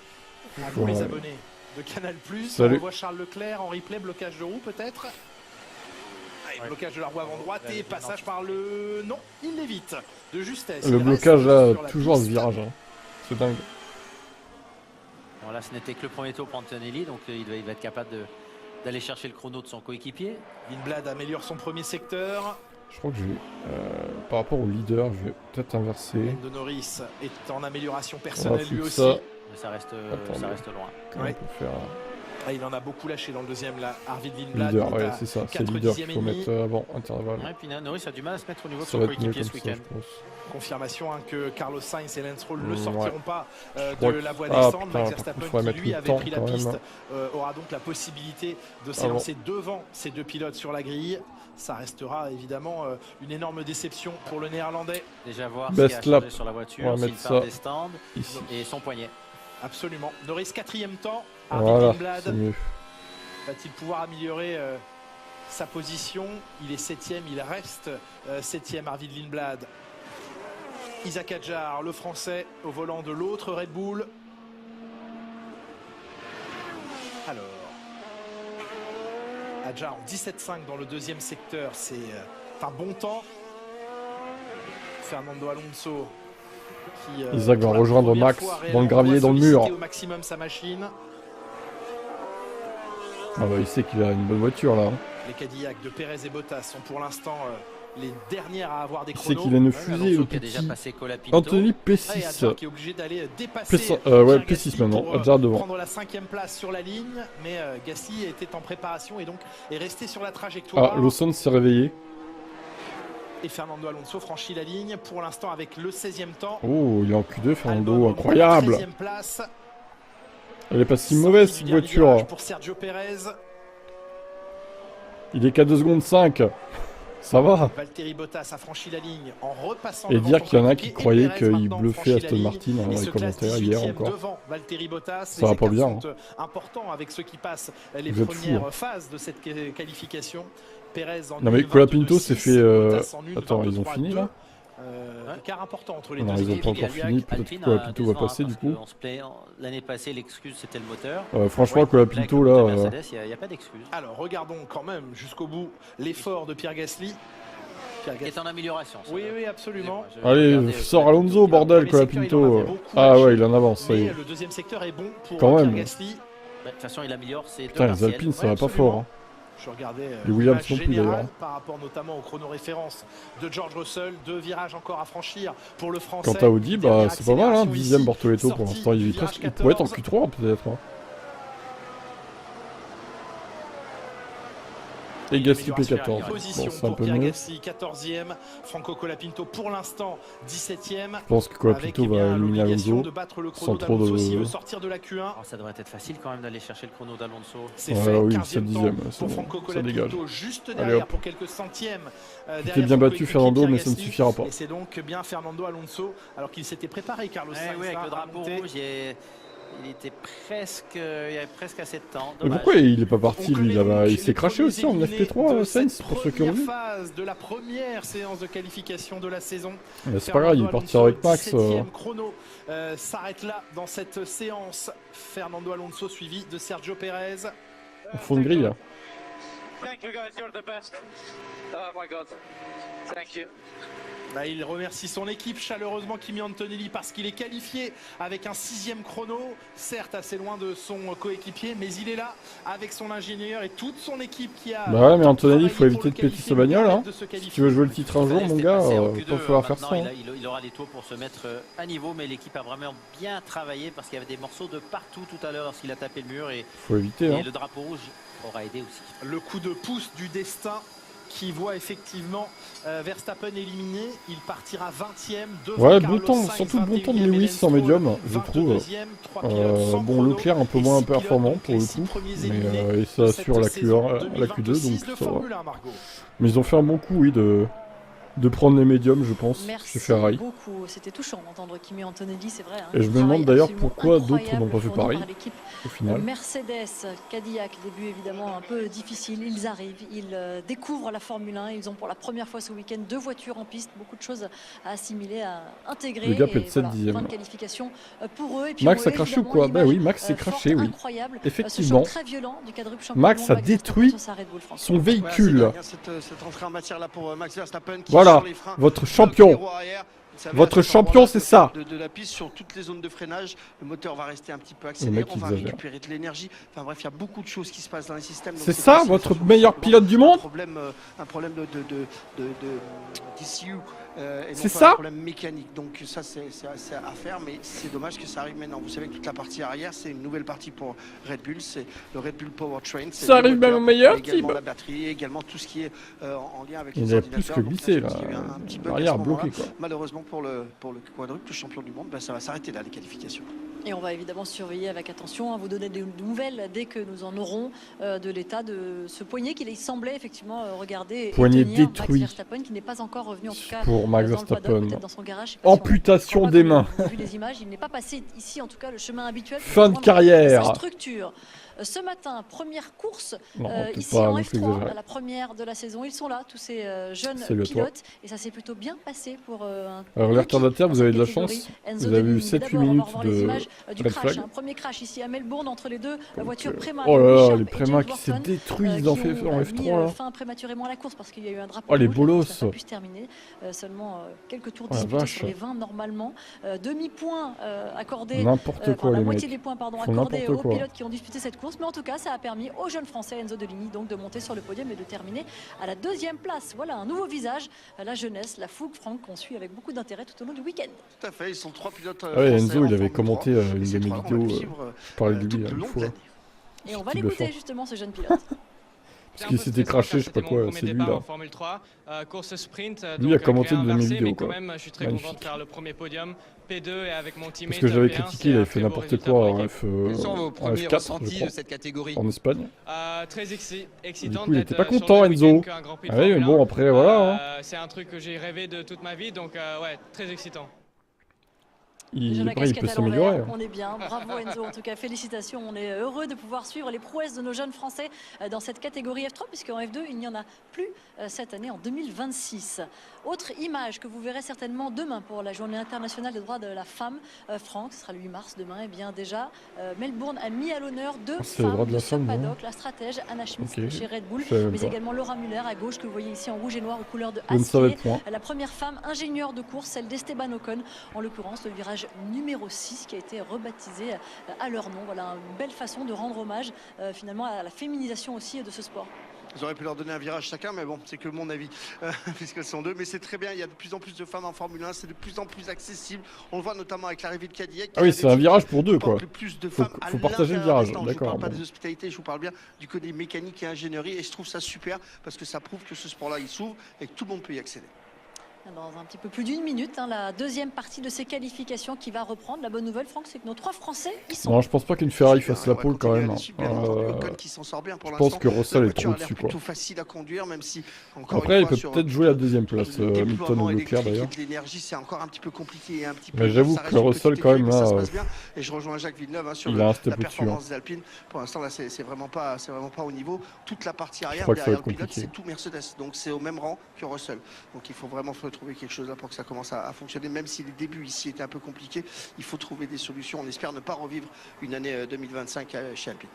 à vous, les Ouais. abonnés de Canal+. Salut. On revoit Charles Leclerc en replay, blocage de roue peut-être. Allez, Ouais. blocage de la roue avant droite et passage par le... Non, il l'évite de justesse. Le Il blocage, reste là, sur la toujours à ce piste. virage. Hein. C'est dingue. Bon, là, ce n'était que le premier tour pour Antonelli, donc il va être capable d'aller chercher le chrono de son coéquipier. Lindblad améliore son premier secteur. Je crois que je vais... par rapport au leader, je vais peut-être inverser. De Norris est en amélioration On personnelle va lui foutre aussi. ça. Mais ça reste loin. Comment Ouais. on peut faire Ah, il en a beaucoup lâché dans le deuxième là. Arvid Lindblad. leader, il est ouais, à c'est ça. C'est 4 leader qu'il faut dixièmes et mettre avant intervalle. Ouais, puis Norris a du mal à se mettre au niveau de Ça son va être mieux coéquipier comme ce ça, week-end. je pense. Confirmation hein, que Carlos Sainz et Lance Stroll ne Ouais. sortiront pas crois de que- la voie des Ah, stands. putain, Max par contre, Verstappen faudrait qui mettre lui le avait temps, pris la quand même. piste aura donc la possibilité de s'élancer devant ces deux pilotes sur la grille. Ça restera évidemment une énorme déception pour le néerlandais. Déjà voir Best ce qui a changé lap. sur la On va voiture, s'il mettre part ça des stands Ici. et son poignet. Absolument. Norris 4e temps. Arvid Voilà, Lindblad c'est mieux. va-t-il pouvoir améliorer sa position? Il est 7e, il reste 7e Arvid Lindblad. Isaac Hadjar, le français, au volant de l'autre Red Bull. Alors, Hadjar en 17,5 dans le deuxième secteur, c'est un bon temps. Fernando Alonso qui Isaac va pour la rejoindre première Max fois, dans le réellement, gravier, doit dans le mur. solliciter au maximum sa machine. Ah bah, il sait qu'il a une bonne voiture là. Les Cadillacs de Perez et Bottas sont pour l'instant les dernières à avoir des Il sait chronos. qu'il a une Ouais, fusée, Alonso le qui a déjà petit. passé Colapinto. Anthony Ouais, P6. Hadjar qui est obligé d'aller dépasser Ouais, Pierre P6 Gasly maintenant. pour, Hadjar devant. prendre la 5e place sur la ligne, mais Gasly était en préparation et donc est resté sur la trajectoire. Ah, Lawson s'est réveillé. Et Fernando Alonso franchit la ligne pour l'instant avec le 16e temps. Oh, il est en Q2, Fernando, Albon, incroyable. 13e place. Elle est pas si mauvaise Sortie cette du dernier voiture. virage pour Sergio Perez. Il est qu'à 2 secondes 5. Ça va. Valtteri Bottas a franchi la ligne en repassant Et devant dire son qu'il y en a qui coéquipier. Et croyaient Perez qu'il maintenant bluffait franchit la Aston ligne Martin dans et les se classe commentaires hier 18e encore. devant Valtteri Bottas. Ça va Les pas écarts bien, sont importants avec ceux qui passent les Vous êtes fous, premières hein. phases de cette qualification. Perez en Non mais 1,22,6, Colapinto s'est fait... Bottas en 1,23,2. Attends, ils ont fini là? Écart important entre les Non, deux ils ont équipes. pas encore Et fini, peut-être Alpine que Colapinto a va décevant, passer, du parce coup. qu'on se plaît, l'année passée, l'excuse c'était le moteur. Franchement, Ouais, Colapinto Là, là... avec le moteur Mercedes, il n'y a pas d'excuse. Alors regardons quand même jusqu'au bout l'effort de Pierre Gasly. Pierre Qui est en amélioration. ça. Oui, oui, absolument. J'ai Allez, regardé, sors Colapinto Alonso, qui- bordel, premier secteur, il en avait Colapinto. beaucoup Ah lâché. ouais, il en avance, ça y Mais est. le deuxième secteur est bon pour Quand Pierre même. Gasly. De toute façon, il améliore ses deux Putain, les partiels. Alpines, ça Ouais, va pas absolument. fort. Hein. Je regardais Les Williams l'image non plus, générale d'ailleurs. par rapport notamment au chrono référence de George Russell. 2 virages encore à franchir pour le Français. Quant à Audi, bah Dernière c'est pas mal, hein. accélération 10ème ici. Bortoletto pour Sortie l'instant. Il, du est virage presque... il pourrait être en 14. Q3 peut-être. Hein. Et Gasly Amélioration P14. de position Bon, c'est un pour peu Pierre mieux. Gasly, 14e. Franco Colapinto pour l'instant 17e. Je pense que Colapinto Avec, eh va bien, éliminer l'obligation Alonso. de battre le sans chrono trop d'Alonso de- s'il veut sortir de la Q1. Oh, ça devrait être facile quand même d'aller chercher le chrono d'Alonso. C'est Ouais, fait, oui, 15e 7 temps dixièmes, c'est pour bon, Franco ça dégage. Colapinto, juste Allez, derrière hop. pour quelques centièmes. T'es Derrière bien son battu coéquipier Fernando, Pierre mais ça ne Gasly. suffira pas. Et c'est donc bien Fernando Alonso, alors qu'il s'était préparé, Carlos Sainz. Oui, avec hein, le à drapeau monter. rouge, il était presque, il y avait presque assez de temps. Mais Dommage. pourquoi il est pas parti On connaît lui là-bas? donc Il s'est les craché premiers aussi en éliminés FP3, de Sainz, cette pour ceux qui ont première vu. phase de la première séance de qualification de la saison. Mais c'est pas grave, il est parti avec Max. 17e chrono s'arrête là dans cette séance. Fernando Alonso suivi de Sergio Pérez. Au fond de grille. Là. Thank you guys, you're the best. Oh my god. Thank you. Bah, il remercie son équipe chaleureusement, Kimi Antonelli, parce qu'il est qualifié avec un 6e chrono, certes assez loin de son coéquipier, mais il est là avec son ingénieur et toute son équipe qui a... Bah ouais, mais Antonelli, il faut travaillé éviter pour de le péter sa qualifier, bagnole. lui Hein. permettre de se Si qualifier. tu veux jouer le titre un jour, mon gars, il va falloir faire ça. Maintenant, Hein. il aura les tours pour se mettre à niveau, mais l'équipe a vraiment bien travaillé parce qu'il y avait des morceaux de partout tout à l'heure lorsqu'il a tapé le mur et Faut éviter. Hein. le drapeau rouge aura aidé aussi. Le coup de pouce du destin qui voit effectivement Verstappen éliminé. Il partira 20e devant Ouais, Carlos bon temps, Sainz, surtout le bon temps de 21e, Lewis en Stroll, médium, je trouve. 22e, 3 pilotes sans Bon, chrono, Leclerc un peu et moins 6 pilotes, performant donc pour les le 6 coup. premiers Mais éliminés ça de assure cette la saison Q1, la Q2, 2026 donc de ça va. Formule 1, Margot. Mais ils ont fait un bon coup, oui, de prendre les médiums, je pense, chez Merci Ferrari. beaucoup. C'était touchant d'entendre Kimi Antonelli, c'est vrai. Hein, Et je me travail demande d'ailleurs absolument pourquoi d'autres incroyable n'ont pas fait fourni pareil, par l'équipe au final. Mercedes, Cadillac, début évidemment un peu difficile. Ils arrivent, ils découvrent la Formule 1. Ils ont pour la première fois ce week-end 2 voitures en piste, beaucoup de choses à assimiler, à intégrer. Le gap est de Et 7 voilà, dixièmes. fin de qualification pour eux. Et puis Max on a craché ou évidemment quoi? Bah l'image, oui, Max s'est forte, craché, oui. incroyable. Effectivement. Ce choc très violent du quadruple champion Max du monde, a Max Verstappen détruit sur sa Red Bull France. son véhicule. Ouais, c'est dingue, hein, cette entrée en matière là pour Max Verstappen qui Voilà, sur les freins, votre bloque champion. les roues arrière. Vous savez, Votre à cet champion, endroit-là c'est ça. de la piste sur toutes les zones de freinage, le moteur va rester un petit peu Le accéléré, mec, on il va exagère. récupérer de l'énergie. Enfin bref, il y a beaucoup de choses qui se passent dans les systèmes. donc C'est pas ça, si votre facile, meilleur tout pilote du simplement. monde? Un problème d'ICU. Et non C'est pas ça un problème mécanique. Donc ça c'est à faire, mais c'est dommage que ça arrive maintenant. Vous savez que toute la partie arrière, c'est une nouvelle partie pour Red Bull, c'est le Red Bull Powertrain. c'est Ça le arrive même moteur, au meilleur mais également team. la batterie, également tout ce qui est en lien avec Il les a ordinateurs. plus que Donc, glissé, je là. pense qu'il y a eu un petit bug à L'arrière ce moment-là. bloqué, quoi. Malheureusement pour le quadruple champion du monde, ça va s'arrêter là les qualifications. Et on va évidemment surveiller avec attention, vous donner des nouvelles dès que nous en aurons de l'état de ce poignet qu'il semblait effectivement regarder. Poignet et tenir détruit. Max Verstappen qui n'est pas encore revenu en tout cas Pour Max dans le paddock, Verstappen. peut-être dans son garage. Je sais pas si on Amputation croit des qu'on mains. a vu les images, il n'est pas passé ici en tout cas le chemin habituel. pour Fin de reprendre carrière. sa structure. Ce matin, première course Non, peut-être ici pas en non plus F3, exagérer. la première de la saison. Ils sont là, tous ces jeunes Salut à toi. pilotes. Et ça s'est plutôt bien passé pour un Alors, les retardataires, dans vous avez cette de la catégorie. chance. Enzo Vous avez eu Denis. 7-8 D'abord, on va minutes revoir les de images du red crash. flag. Un premier crash ici à Melbourne entre les deux voitures Donc, Prema. oh là là, Sharp les et Prema James qui se Warton, détruisent qui en ont F3 mis là. fin prématurément à la course parce qu'il y a eu un drapeau Oh, les rouge, bolosses. ça n'a pas pu se terminer. Seulement quelques tours Oh, la disputés vache. sur les 20 normalement. Demi-point accordé, N'importe quoi, la les moitié mecs. des points pardon, Ils font accordés n'importe aux quoi. pilotes qui ont disputé cette course. Mais en tout cas, ça a permis au jeune français Enzo Deligny donc de monter sur le podium et de terminer à la 2e place. Voilà un nouveau visage, la jeunesse, la fougue franque qu'on suit avec beaucoup d'intérêt tout au long du week-end. Tout à fait, ils sont 3 pilotes. Ah ouais, français Enzo, en il avait Formule commenté 3, une et ces de mes trois-là, on va vidéos. les suivre, Je parlais de tout lui le une long de fois. l'année. Et on va Type l'écouter F1. justement ce jeune pilote. Parce qu'il s'était craché, je sais pas quoi, c'est lui là. En Formule 3, course sprint. Lui a commenté donc, une de mes inversé, vidéos, mais quand quoi. même, je suis très Magnifique. content de faire le premier podium P2 et avec mon teammate. Parce que j'avais P1, critiqué, c'est il un avait très fait beau n'importe résultat quoi pour en l'équipe. Quels sont vos en premiers F4, je ressentis crois, de cette catégorie? en Espagne. Très excitant. Du coup, il était pas d'être sur content, le Enzo. week-end qu'un Grand Prix de Ah oui, mais Formule bon, 1. après, voilà. Hein. C'est un truc que j'ai rêvé de toute ma vie, donc ouais, très excitant. Il, Déjà, après, il peut casquette à s'améliorer. l'envers, on est bien. Bravo Enzo, en tout cas félicitations. On est heureux de pouvoir suivre les prouesses de nos jeunes Français dans cette catégorie F3 puisqu'en F2 il n'y en a plus cette année en 2026. Autre image que vous verrez certainement demain pour la journée internationale des droits de la femme. Franck, ce sera le 8 mars demain. Et bien déjà, Melbourne a mis à l'honneur 2 c'est les droits femmes de de la ce femme, non paddock, la stratège Anna Schmitz Ok. chez Red Bull, Je savais même mais pas. également Laura Muller à gauche que vous voyez ici en rouge et noir aux couleurs de Je ne savais acier. point. La première femme ingénieure de course, celle d'Esteban Ocon, en l'occurrence le virage numéro 6 qui a été rebaptisé à leur nom. Voilà une belle façon de rendre hommage finalement à la féminisation aussi de ce sport. Ils auraient pu leur donner un virage chacun, mais bon, c'est que mon avis, puisqu'elles sont deux. Mais c'est très bien, il y a de plus en plus de femmes en Formule 1, c'est de plus en plus accessible. On le voit notamment avec l'arrivée de Cadillac. Ah oui, c'est un virage pour deux, quoi. Plus de Faut partager le virage, d'accord. Je ne parle pas des hospitalités, je vous parle bien du côté mécanique et ingénierie. Et je trouve ça super, parce que ça prouve que ce sport-là, il s'ouvre et que tout le monde peut y accéder. Dans un petit peu plus d'une minute, la deuxième partie de ces qualifications qui va reprendre. La bonne nouvelle, Franck, c'est que nos 3 Français, ils sont... Non, je pense pas qu'une Ferrari fasse la pole quand même. Je pense que Russell est trop dessus, quoi. Facile à conduire, même si, après, il peut peut-être jouer la deuxième place, Hamilton ou Leclerc d'ailleurs. L'énergie, c'est encore un petit peu compliqué. Mais j'avoue que Russell, quand même, là, et je rejoins Jacques Villeneuve sur la performance d'Alpine. Pour l'instant, là, c'est vraiment pas au niveau. Toute la partie arrière derrière le pilote, c'est tout Mercedes. Donc, c'est au même rang que Russell. Donc, il faut vraiment trouver quelque chose là pour que ça commence à fonctionner, même si les débuts ici étaient un peu compliqués. Il faut trouver des solutions. On espère ne pas revivre une année 2025 chez Alpine.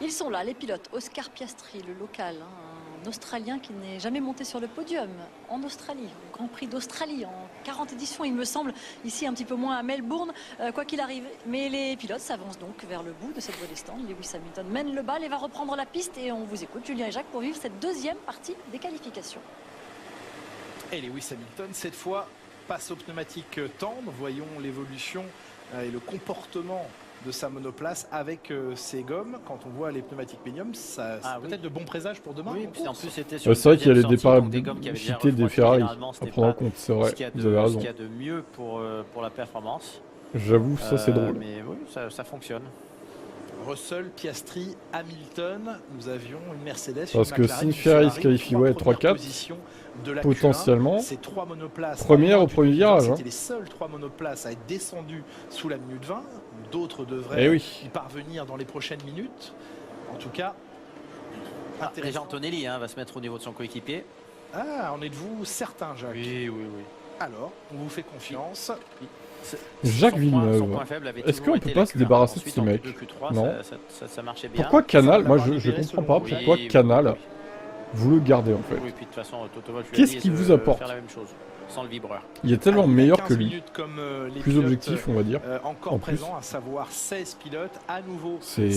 Ils sont là, les pilotes. Oscar Piastri, le local, un Australien qui n'est jamais monté sur le podium en Australie, au Grand Prix d'Australie, en 40 éditions, il me semble, ici un petit peu moins à Melbourne, quoi qu'il arrive. Mais les pilotes s'avancent donc vers le bout de cette voie des stands. Lewis Hamilton mène le bal et va reprendre la piste. Et on vous écoute, Julien et Jacques, pour vivre cette deuxième partie des qualifications. Et Lewis Hamilton, cette fois, passe aux pneumatiques tendres. Voyons l'évolution et le comportement de sa monoplace avec ses gommes. Quand on voit les pneumatiques médium, ça c'est peut-être de bons présages pour demain. Oui, puis en plus c'était sur c'est vrai qu'il y a les départs cités des Ferrari à prendre en compte, c'est vrai, vous avez raison. Ce qu'il y a de mieux pour la performance. J'avoue, ça c'est drôle. Mais oui, ça fonctionne. Russell, Piastri, Hamilton, nous avions une Mercedes. Parce que si une Ferrari se qualifie 3-4, potentiellement, ces 3 monoplaces première au premier virage. C'était les seules 3 monoplaces à être descendues sous la minute 20. D'autres devraient y parvenir dans les prochaines minutes. En tout cas, déjà Antonelli va se mettre au niveau de son coéquipier. Ah, en êtes-vous certain, Jacques? Oui. Alors, on vous fait confiance. Jacques Villeneuve, est-ce qu'on peut pas se débarrasser de ce mec? Non. Ça marchait bien. Pourquoi Canal? Moi je comprends pas pourquoi Canal vous le gardez en fait. Oui, puis de toute façon, qu'est-ce qui vous apporte? Faire la même chose, sans le vibreur. Il est tellement meilleur que lui. Plus objectif, on va dire. Encore présent, à savoir 16 pilotes. À nouveau, c'est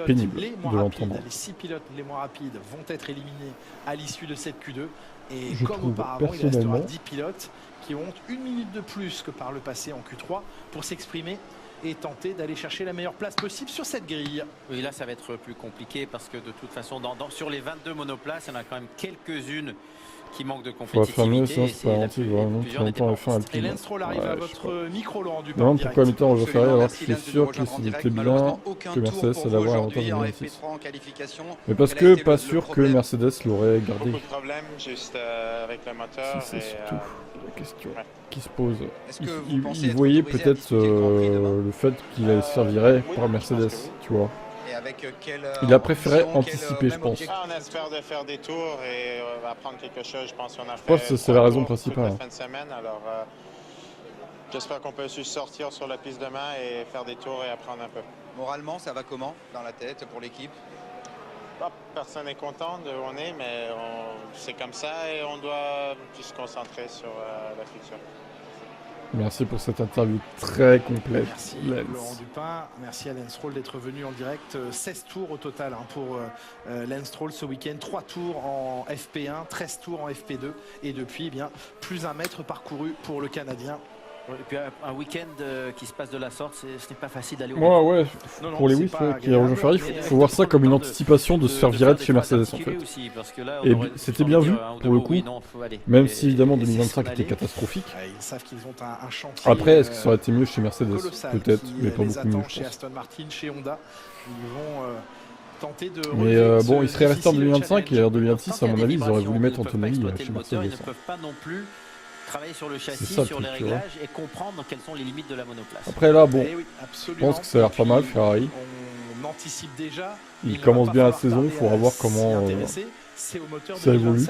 pénible de l'entendre. Les 6 pilotes les moins rapides vont être éliminés à l'issue de cette Q2. Et je comme trouve auparavant, il restera 10 pilotes qui ont 1 minute de plus que par le passé en Q3 pour s'exprimer et tenter d'aller chercher la meilleure place possible sur cette grille. Oui, là ça va être plus compliqué parce que de toute façon sur les 22 monoplaces, il y en a quand même quelques-unes qui manquent de compétitivité. Et Lance Stroll arrive à votre micro, Laurent Dupin. Non, pourquoi mi-temps on va faire alors que je suis sûr que c'était bien que Mercedes allait avoir l'avantage de 26. Mais parce que pas sûr que Mercedes l'aurait gardé. Beaucoup de problèmes juste avec le moteur. C'est surtout la question qui se pose. Il voyait peut-être le fait qu'il servirait par Mercedes, tu vois. Il a préféré anticiper, je pense. On espère de faire des tours et apprendre quelque chose. Je pense qu'on a fait. Je pense que c'est la raison principale. Fin de semaine, alors j'espère qu'on peut juste sortir sur la piste demain et faire des tours et apprendre un peu. Moralement, ça va comment dans la tête pour l'équipe? Personne n'est content de où on est, mais c'est comme ça et on doit plus se concentrer sur la future. Merci pour cette interview très complète. Merci Laurent Dupin, merci à Lance Stroll d'être venu en direct. 16 tours au total pour Lance Stroll ce week-end, 3 tours en FP1, 13 tours en FP2 et depuis plus d'un mètre parcouru pour le Canadien. Et puis un week-end qui se passe de la sorte, ce n'est pas facile d'aller au bout. Pour Lewis qui a rejoint Ferrari, il faut voir ça comme une anticipation de se faire virer de chez Mercedes en fait. Et c'était bien vu pour le coup, même si évidemment 2025 était catastrophique. Ils savent qu'ils ont un chantier. Après, est-ce que ça aurait été mieux chez Mercedes? Peut-être, mais pas beaucoup mieux. Chez Aston Martin, chez Honda, ils vont tenter de. Mais bon, il serait resté en 2025 et en 2026, à mon avis, ils auraient voulu mettre Antonelli chez Mercedes. Ils ne peuvent pas non plus travailler sur le châssis, sur les réglages et comprendre quelles sont les limites de la monoplace. Après là, bon, je pense que ça a l'air pas mal, Ferrari. On anticipe déjà. Il commence bien la saison, il faudra voir comment c'est au moteur ça évolue.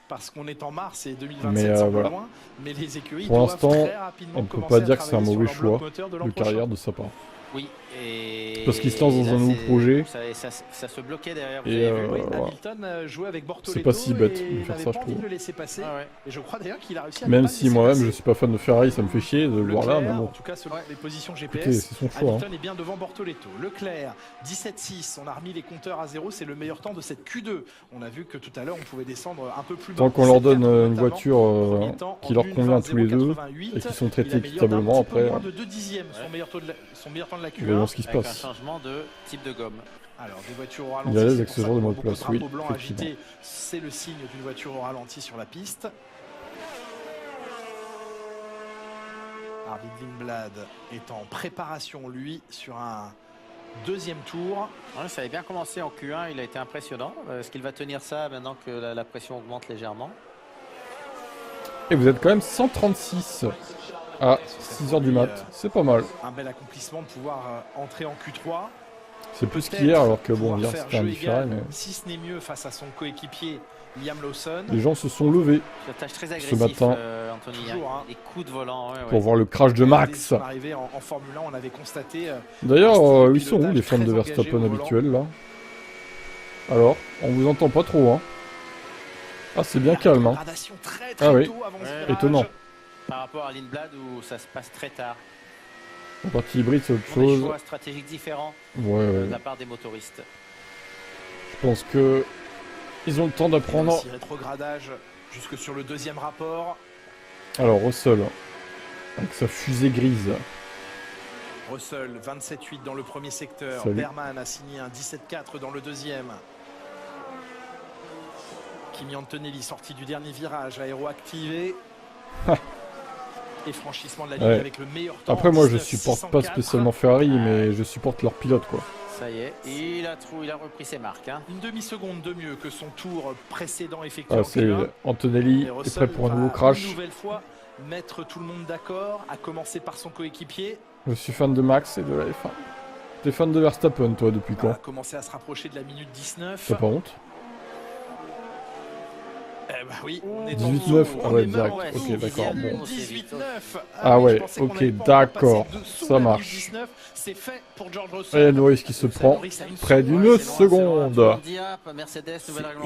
Parce qu'on est en mars et 2027 c'est voilà. loin. Mais les écuries pour l'instant, très rapidement on ne peut pas dire que c'est un mauvais choix de de carrière de sa part. Oui, et... Parce qu'il se lance dans un nouveau projet. Ça se bloquait derrière. Et Hamilton jouait avec Bortoleto. C'est pas si bête de faire ça, je trouve. Le laisser passer. Et je crois d'ailleurs qu'il a réussi à même si moi-même je suis pas fan de Ferrari, ça me fait chier de le voir là, mais bon. En tout cas, selon les positions GPS, écoutez, c'est son choix. Hamilton est bien devant Bortoleto. Leclerc, 17,6. On a remis les compteurs à 0. C'est le meilleur temps de cette Q2. On a vu que tout à l'heure, on pouvait descendre un peu plus bas. Tant qu'on leur donne une voiture qui leur convient à tous les deux et qui sont traités équitablement après. Moins de 2 dixièmes, son meilleur temps de la Q1. Voyons ce qui se passe. Un changement de type de gomme. Alors, des voitures au ralenti. Il est à l'aise avec ce genre de mode place, oui. C'est le signe d'une voiture au ralenti sur la piste. Arvid Lindblad est en préparation, lui, sur un deuxième tour. Ouais, ça avait bien commencé en Q1, il a été impressionnant. Est-ce qu'il va tenir ça maintenant que la pression augmente légèrement? Et vous êtes quand même 136 à 6h du mat, c'est pas mal. Un bel accomplissement de pouvoir entrer en Q3. C'est plus qu'hier, alors que bon, hier c'était indifférent. Mais... si ce n'est mieux face à son coéquipier Liam Lawson. Les gens se sont levés ce matin Anthony, des coups de volant pour voir le crash de Max. En Formule 1, on avait constaté. D'ailleurs, ils sont où les fans de Verstappen habituels là? Alors, on vous entend pas trop, hein? Ah, c'est bien calme, hein? Ah oui, étonnant. Par rapport à Lindblad où ça se passe très tard. En partie hybride, c'est autre Des chose. choix stratégiques différents de la part des motoristes. Je pense que ils ont le temps d'apprendre. Rétrogradage jusque sur le deuxième rapport. Alors Russell, avec sa fusée grise. Russell, 27,8 dans le premier secteur. Salut. Berman a signé un 17,4 dans le deuxième. Kimi Antonelli sorti du dernier virage, aéro activé. Et franchissement de la ligne avec le meilleur temps. Après moi je supporte pas spécialement Ferrari, mais je supporte leur pilote quoi. Ça y est, il a repris ses marques. Hein. Une demi-seconde de mieux que son tour précédent effectué. Ah, c'est Antonelli est prêt pour un nouveau crash. Une nouvelle fois mettre tout le monde d'accord, à commencer par son coéquipier. Je suis fan de Max et de la F1. T'es fan de Verstappen toi depuis quand? On a commencé à se rapprocher de la minute 19. T'as pas honte? Eh bah oui, on est 18-9, ah ouais, direct, ok, d'accord, bon. 18-9. Ah ouais, ok, d'accord, ça marche. C'est fait pour George Russell. Et Norris qui se prend près d'une seconde. C'est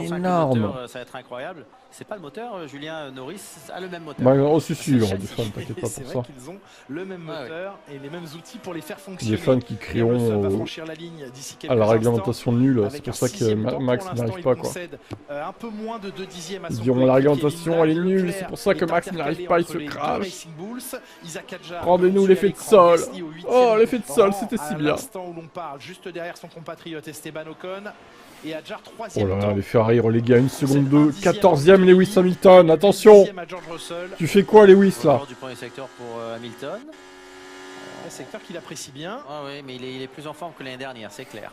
énorme. Ça va être incroyable. C'est pas le moteur, Julien Norris a le même moteur. Bah, oh, si, si, on a des fans, t'inquiète pas pour ça. C'est vrai qu'ils ont le même moteur et les mêmes outils pour les faire fonctionner. Des fans qui crieront à la réglementation nulle, c'est pour ça que Max n'arrive pas, quoi. Un peu moins de 2 dixièmes à ils diront la réglementation elle est nulle, c'est pour ça que Max n'arrive pas, il se crache. Rendez-nous l'effet de sol. Oh, l'effet de sol, c'était si bien. À l'instant où l'on parle, juste derrière son compatriote Esteban Ocon. Et Adjar 3e. Oh là là, les Ferrari relégués à 1 seconde 2. 14e Lewis Hamilton, attention. Tu fais quoi Lewis là? Du premier secteur pour Hamilton. Un secteur qu'il apprécie bien. Ah oui, mais il est plus en forme que l'année dernière, c'est clair.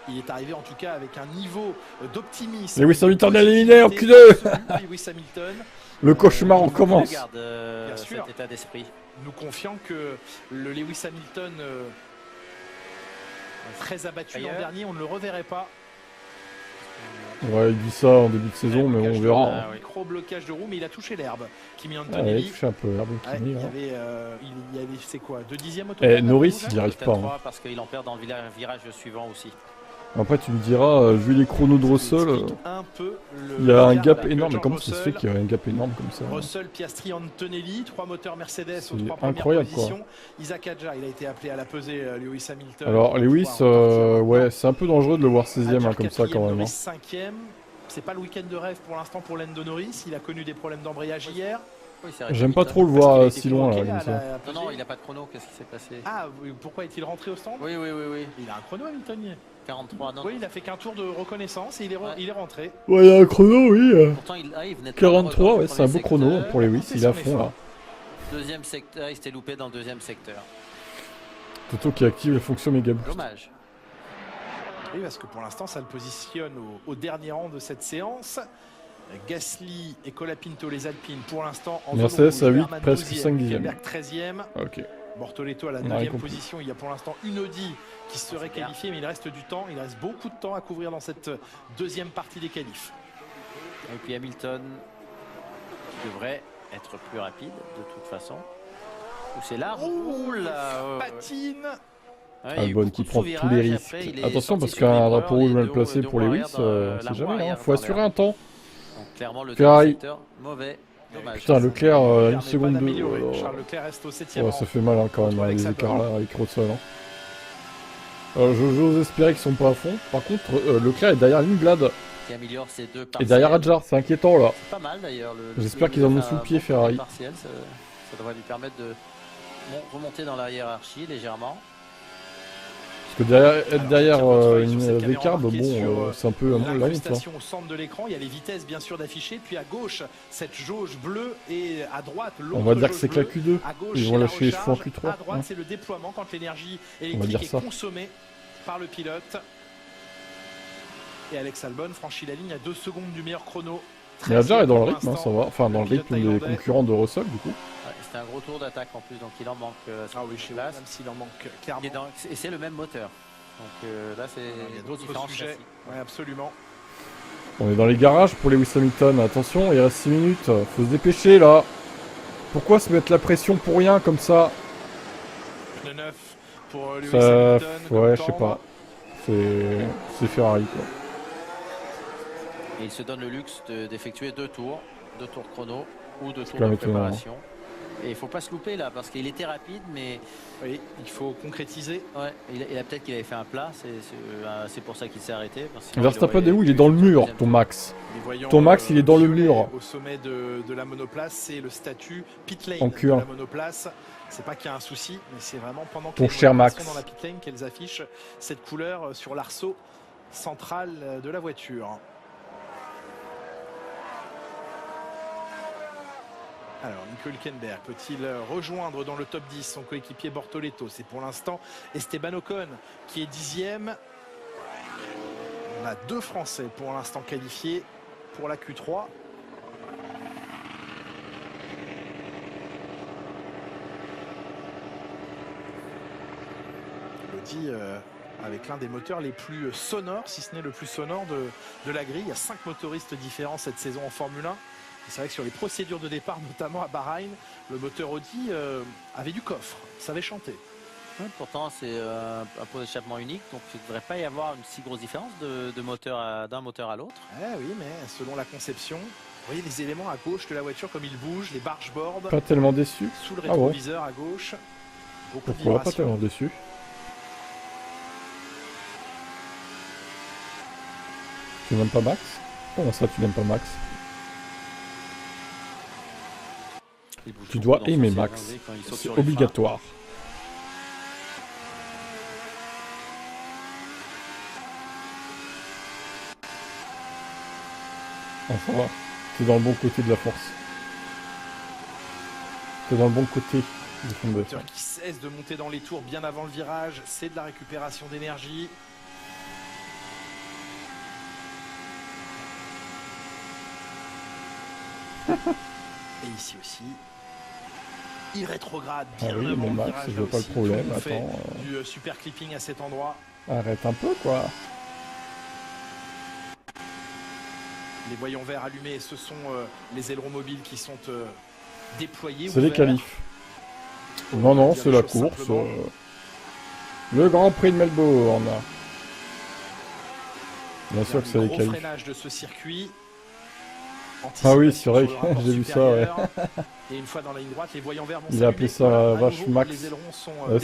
Il est arrivé en tout cas avec un niveau d'optimisme. Lewis Hamilton éliminé en Q2. Lewis Hamilton. Le cauchemar on commence. Bien sûr. Cet état d'esprit. Nous confiant que le Lewis Hamilton très abattu l'an dernier, on ne le reverrait pas. Ouais, il dit ça en début de saison, mais on verra. Micro blocage de roue, mais il a touché l'herbe. Kimi Antonelli. Ouais, il a touché un peu l'herbe. Il y avait c'est quoi, 2 dixièmes au total. Norris, il n'y arrive pas. Hein. Parce qu'il en perd dans le virage suivant aussi. Après, tu me diras, vu les chronos de Russell, il y a un gap énorme. Mais comment ça se fait qu'il y a un gap énorme comme ça? Russell, Piastri, Antonelli, 3 moteurs Mercedes aux 3 incroyable, premières positions. Isaac Adjar, il a été appelé à la pesée, Lewis Hamilton. Alors, Lewis, ouais, c'est un peu dangereux de le voir 16e hein, comme ça quand même. Norris 5e. C'est pas le week-end de rêve pour l'instant pour Lando Norris. Il a connu des problèmes d'embrayage hier. Oui, j'aime pas trop le voir si loin là. Non, non, il a pas de chrono. Qu'est-ce qui s'est passé? Ah, pourquoi est-il rentré au stand? Oui. Il a un chrono, Hamilton. 43, non. Oui, il a fait qu'un tour de reconnaissance et il est rentré. Ouais, il y a un chrono, oui. Pourtant, il venait de 43, ouais, c'est un beau chrono pour Lewis. Il est à fond là. Deuxième secteur, il s'était loupé dans le deuxième secteur. Toto qui active la fonction méga boost. Dommage. Oui, parce que pour l'instant, ça le positionne au dernier rang de cette séance. Gasly et Colapinto, les Alpines, pour l'instant en Mercedes à 8, presque 5 dixièmes. 13e. Ok. Bortoleto à la 9e position. Il y a pour l'instant une Audi qui serait qualifiée, mais il reste du temps. Il reste beaucoup de temps à couvrir dans cette deuxième partie des qualifs. Et puis Hamilton qui devrait être plus rapide de toute façon. C'est large. Patine. Albon qui prend tous les risques. Attention parce qu'un drapeau rouge mal placé pour Lewis, c'est jamais, hein. Faut assurer un temps. Ferrari. Mauvais. Dommage. Putain, Leclerc, une seconde de... Charles Leclerc reste au 7e. Ça fait mal hein, quand même, les écarts là avec Russell. Hein. J'ose espérer qu'ils sont pas à fond. Par contre, Leclerc est derrière Lindblad. Et derrière Adjar, c'est inquiétant là. C'est pas mal d'ailleurs. J'espère qu'ils en ont sous le pied, Ferrari. Ça devrait lui permettre de remonter dans la hiérarchie légèrement. Parce que être derrière une écart, bon, c'est un peu la honte. Au centre de l'écran, il y a les vitesses bien sûr d'afficher, puis à gauche cette jauge bleue et à droite l'autre. On va dire que c'est que la Q2. Ils vont lâcher les chevaux en Q3. À droite, c'est le déploiement quand l'énergie électrique est consommée par le pilote. Et Alex Albon franchit la ligne à 2 secondes du meilleur chrono. Mais Adjar est dans le rythme, hein, ça va. Enfin, dans le rythme des concurrents de Russell, du coup. C'était un gros tour d'attaque en plus, donc il en manque. Oui, chez là, même s'il en manque clairement. Et c'est le même moteur. Donc là, c'est il y a d'autres sujets. Oui, absolument. On est dans les garages pour Lewis Hamilton. Attention, il reste 6 minutes. Faut se dépêcher là. Pourquoi se mettre la pression pour rien comme ça? Le 9 pour Lewis Hamilton. Ouais, je sais pas. C'est Ferrari quoi. Et il se donne le luxe d'effectuer 2 tours chrono ou 2 tours de préparation. Et il faut pas se louper là parce qu'il était rapide, mais oui, il faut concrétiser. Ouais, il a peut-être qu'il avait fait un plat, c'est pour ça qu'il s'est arrêté. Verstappen est où? Il est dans le mur, ton Max. Ton Max, il est dans le mur. Au sommet de la monoplace, c'est le statut pit lane en de la monoplace. C'est pas qu'il y a un souci, mais c'est vraiment pendant que ton cher Max sont dans la pit lane qu'elles affichent cette couleur sur l'arceau central de la voiture. Alors, Nico Hülkenberg peut-il rejoindre dans le top 10 son coéquipier Bortoleto? C'est pour l'instant Esteban Ocon qui est 10e. On a 2 Français pour l'instant qualifiés pour la Q3. Lodi avec l'un des moteurs les plus sonores, si ce n'est le plus sonore de la grille. Il y a 5 motoristes différents cette saison en Formule 1. C'est vrai que sur les procédures de départ, notamment à Bahreïn, le moteur Audi avait du coffre, savait chanter. Pourtant, c'est un pot d'échappement unique, donc il ne devrait pas y avoir une si grosse différence d'un moteur à l'autre. Oui, mais selon la conception, vous voyez les éléments à gauche de la voiture comme ils bougent, les bargeboards. Pas tellement déçu. Sous le rétroviseur à gauche. Pourquoi pas tellement déçu? Tu n'aimes pas Max? Comment ça, tu n'aimes pas Max? Tu dois aimer Max, c'est obligatoire. Enfin, va. T'es dans le bon côté de la force. T'es dans le bon côté du fond de le moteur qui cesse de monter dans les tours bien avant le virage, c'est de la récupération d'énergie. Et ici aussi. Il rétrograde bien mon Max, je vois pas le problème. Attends. Du super clipping à cet endroit. Arrête un peu quoi. Les voyants verts allumés, ce sont les ailerons mobiles qui sont déployés. C'est les qualifs. Non, c'est la course. Le Grand Prix de Melbourne. Bien sûr que c'est les qualifs. Le freinage de ce circuit. Ah oui, c'est vrai que j'ai vu ça, ouais. Et une fois dans la ligne droite, les voyants verts vont il a appelé ça vache Max.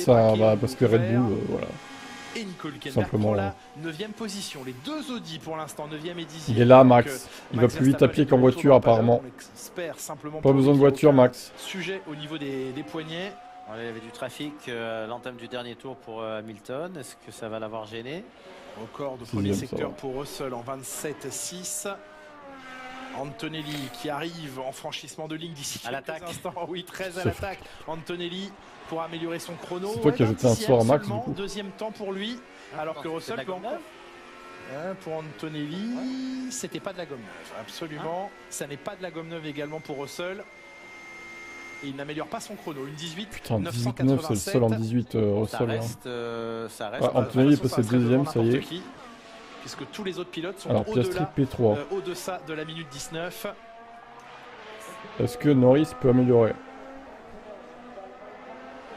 Parce que Red Bull, voilà. Et Nico Hülkenberg prend la 9e position. Les 2 Audi pour l'instant, 9e et 10e. Il est là, Max. Il va plus vite à pied qu'en voiture, apparemment. Pas besoin de voiture, Max. Sujet au niveau des poignets. Il y avait du trafic à l'entame du dernier tour pour Hamilton. Est-ce que ça va l'avoir gêné? Record de premier secteur pour Russell en 27,6. Antonelli qui arrive en franchissement de ligne d'ici quelques instants. Oui, 13 à l'attaque. Antonelli pour améliorer son chrono. C'est toi qui as jeté un sort à Max du coup. 2e temps pour lui. Alors que Russell peut encore. Pour Antonelli, c'était pas de la gomme neuve. Absolument. Ça n'est pas de la gomme neuve également pour Russell. Et il n'améliore pas son chrono. Une 18. Putain, 18-9, c'est le seul en 18 Russell. Ça reste. Antonelli est passé 2e, ça y est. Puisque tous les autres pilotes sont au-delà de la minute 19. Est-ce que Norris peut améliorer?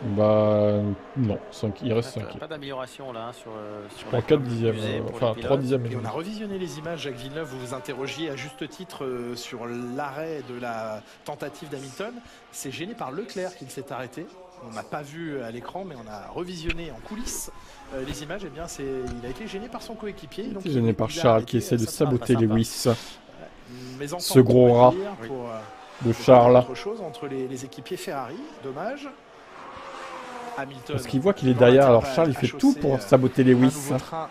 Bah non, il reste 5. Pas d'amélioration là sur je prends 4 dixièmes, enfin 3 dixièmes. Et on a revisionné les images, Jacques Villeneuve, vous vous interrogiez à juste titre sur l'arrêt de la tentative d'Hamilton. C'est gêné par Leclerc qu'il s'est arrêté. On n'a pas vu à l'écran, mais on a revisionné en coulisses les images. Et bien, il a été gêné par son coéquipier. Il a été gêné par Charles qui essaie de saboter Lewis. Ce gros rat de Charles. Autre chose entre les équipiers Ferrari, dommage. Hamilton, parce qu'il voit qu'il est derrière, alors Charles il fait tout pour saboter Lewis. Un train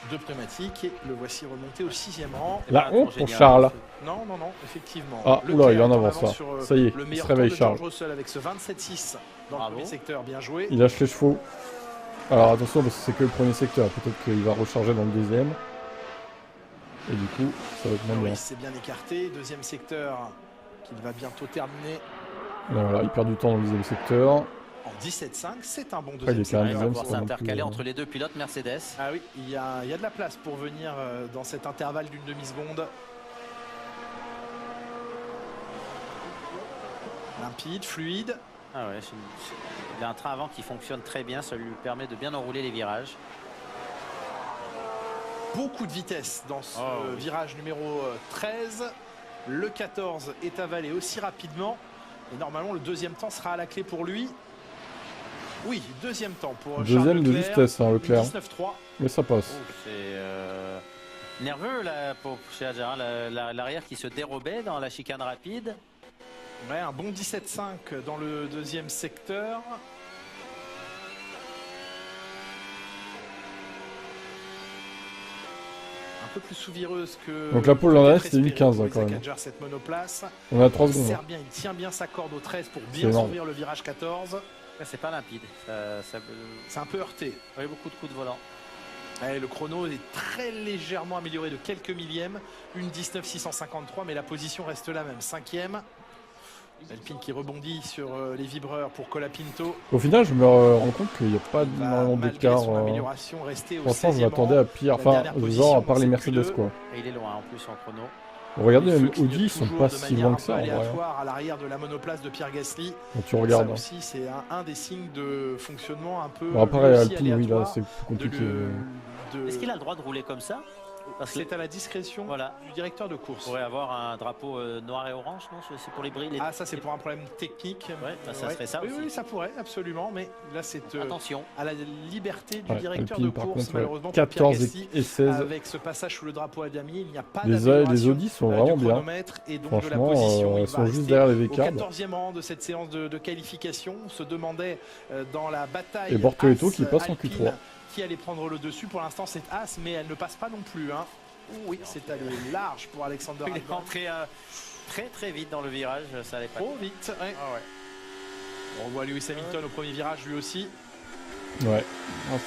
de pneumatiques et le voici remonté au 6e rang. La honte pour Charles. Non, effectivement. Ah, oula, il est en avance là. Ça y est, il se réveille Charles. Russell avec ce 27-6 dans le premier secteur, bien joué. Il lâche les chevaux. Alors attention parce que c'est que le premier secteur, peut-être qu'il va recharger dans le deuxième. Et du coup, ça va être moins bien. C'est bien écarté, deuxième secteur qu'il va bientôt terminer. Voilà, il perd du temps dans le deuxième secteur. En 17,5, c'est un bon deuxième secteur. Il va pouvoir s'intercaler entre les deux pilotes Mercedes. Ah oui, il y a de la place pour venir dans cet intervalle d'une demi-seconde. Limpide, fluide. Ah ouais, il a un train avant qui fonctionne très bien, ça lui permet de bien enrouler les virages. Beaucoup de vitesse dans ce virage numéro 13. Le 14 est avalé aussi rapidement. Et normalement, le deuxième temps sera à la clé pour lui. Oui, deuxième temps pour deuxième Charles de justesse, hein, Leclerc. 19,3. Mais ça passe. C'est nerveux là pour chez Adjar, l'arrière qui se dérobait dans la chicane rapide. Ouais, un bon 17,5 dans le deuxième secteur. Un peu plus sous-vireuse que... Donc la pole l'an dernier c'était 1,15 hein, quand même. Cette monoplace. On a 3 secondes. Il tient bien sa corde au 13 pour bien s'ouvrir le virage 14. C'est pas limpide. C'est un peu heurté. Oui, beaucoup de coups de volant. Ouais, le chrono est très légèrement amélioré de quelques millièmes. Une 19,653, mais la position reste la même. 5e. Alpine qui rebondit sur les vibreurs pour Colapinto. Au final, je me rends compte qu'il n'y a pas énormément d'écart. Franchement, je m'attendais à pire. Enfin, genre, à part les Mercedes, quoi. Et il est loin en plus en chrono. Regardez, même Audi, ils sont pas si loin que ça en vrai. À l'arrière de la monoplace de Pierre Gasly. Quand tu regardes. Ça aussi, c'est un des signes de fonctionnement un peu. Bon, après, Alpine, oui, là, c'est plus compliqué. Est-ce qu'il a le droit de rouler comme ça? C'est à la discrétion du directeur de course. On pourrait avoir un drapeau noir et orange, non? C'est pour les brilles. Ah, ça c'est pour un problème technique. Ouais, ça serait ça aussi. Oui, ça pourrait, absolument. Mais là, c'est à la liberté du directeur Alpine, de course, contre, malheureusement. 14 et 16. Avec ce passage sous le drapeau à damier, il n'y a pas les Audi sont vraiment bien. Franchement, ils sont juste derrière les V4. Au 14e rang de cette séance de qualification, on se demandait dans la bataille. Et Bortoletto qui passe en Q3. Qui allait prendre le dessus. Pour l'instant, c'est As, mais elle ne passe pas non plus. Hein. Oui, c'est allé large pour Alexander Albon. Il est rentré très vite dans le virage, ça allait pas trop vite. Ouais. Ah ouais. On voit Lewis Hamilton au premier virage lui aussi. Ouais,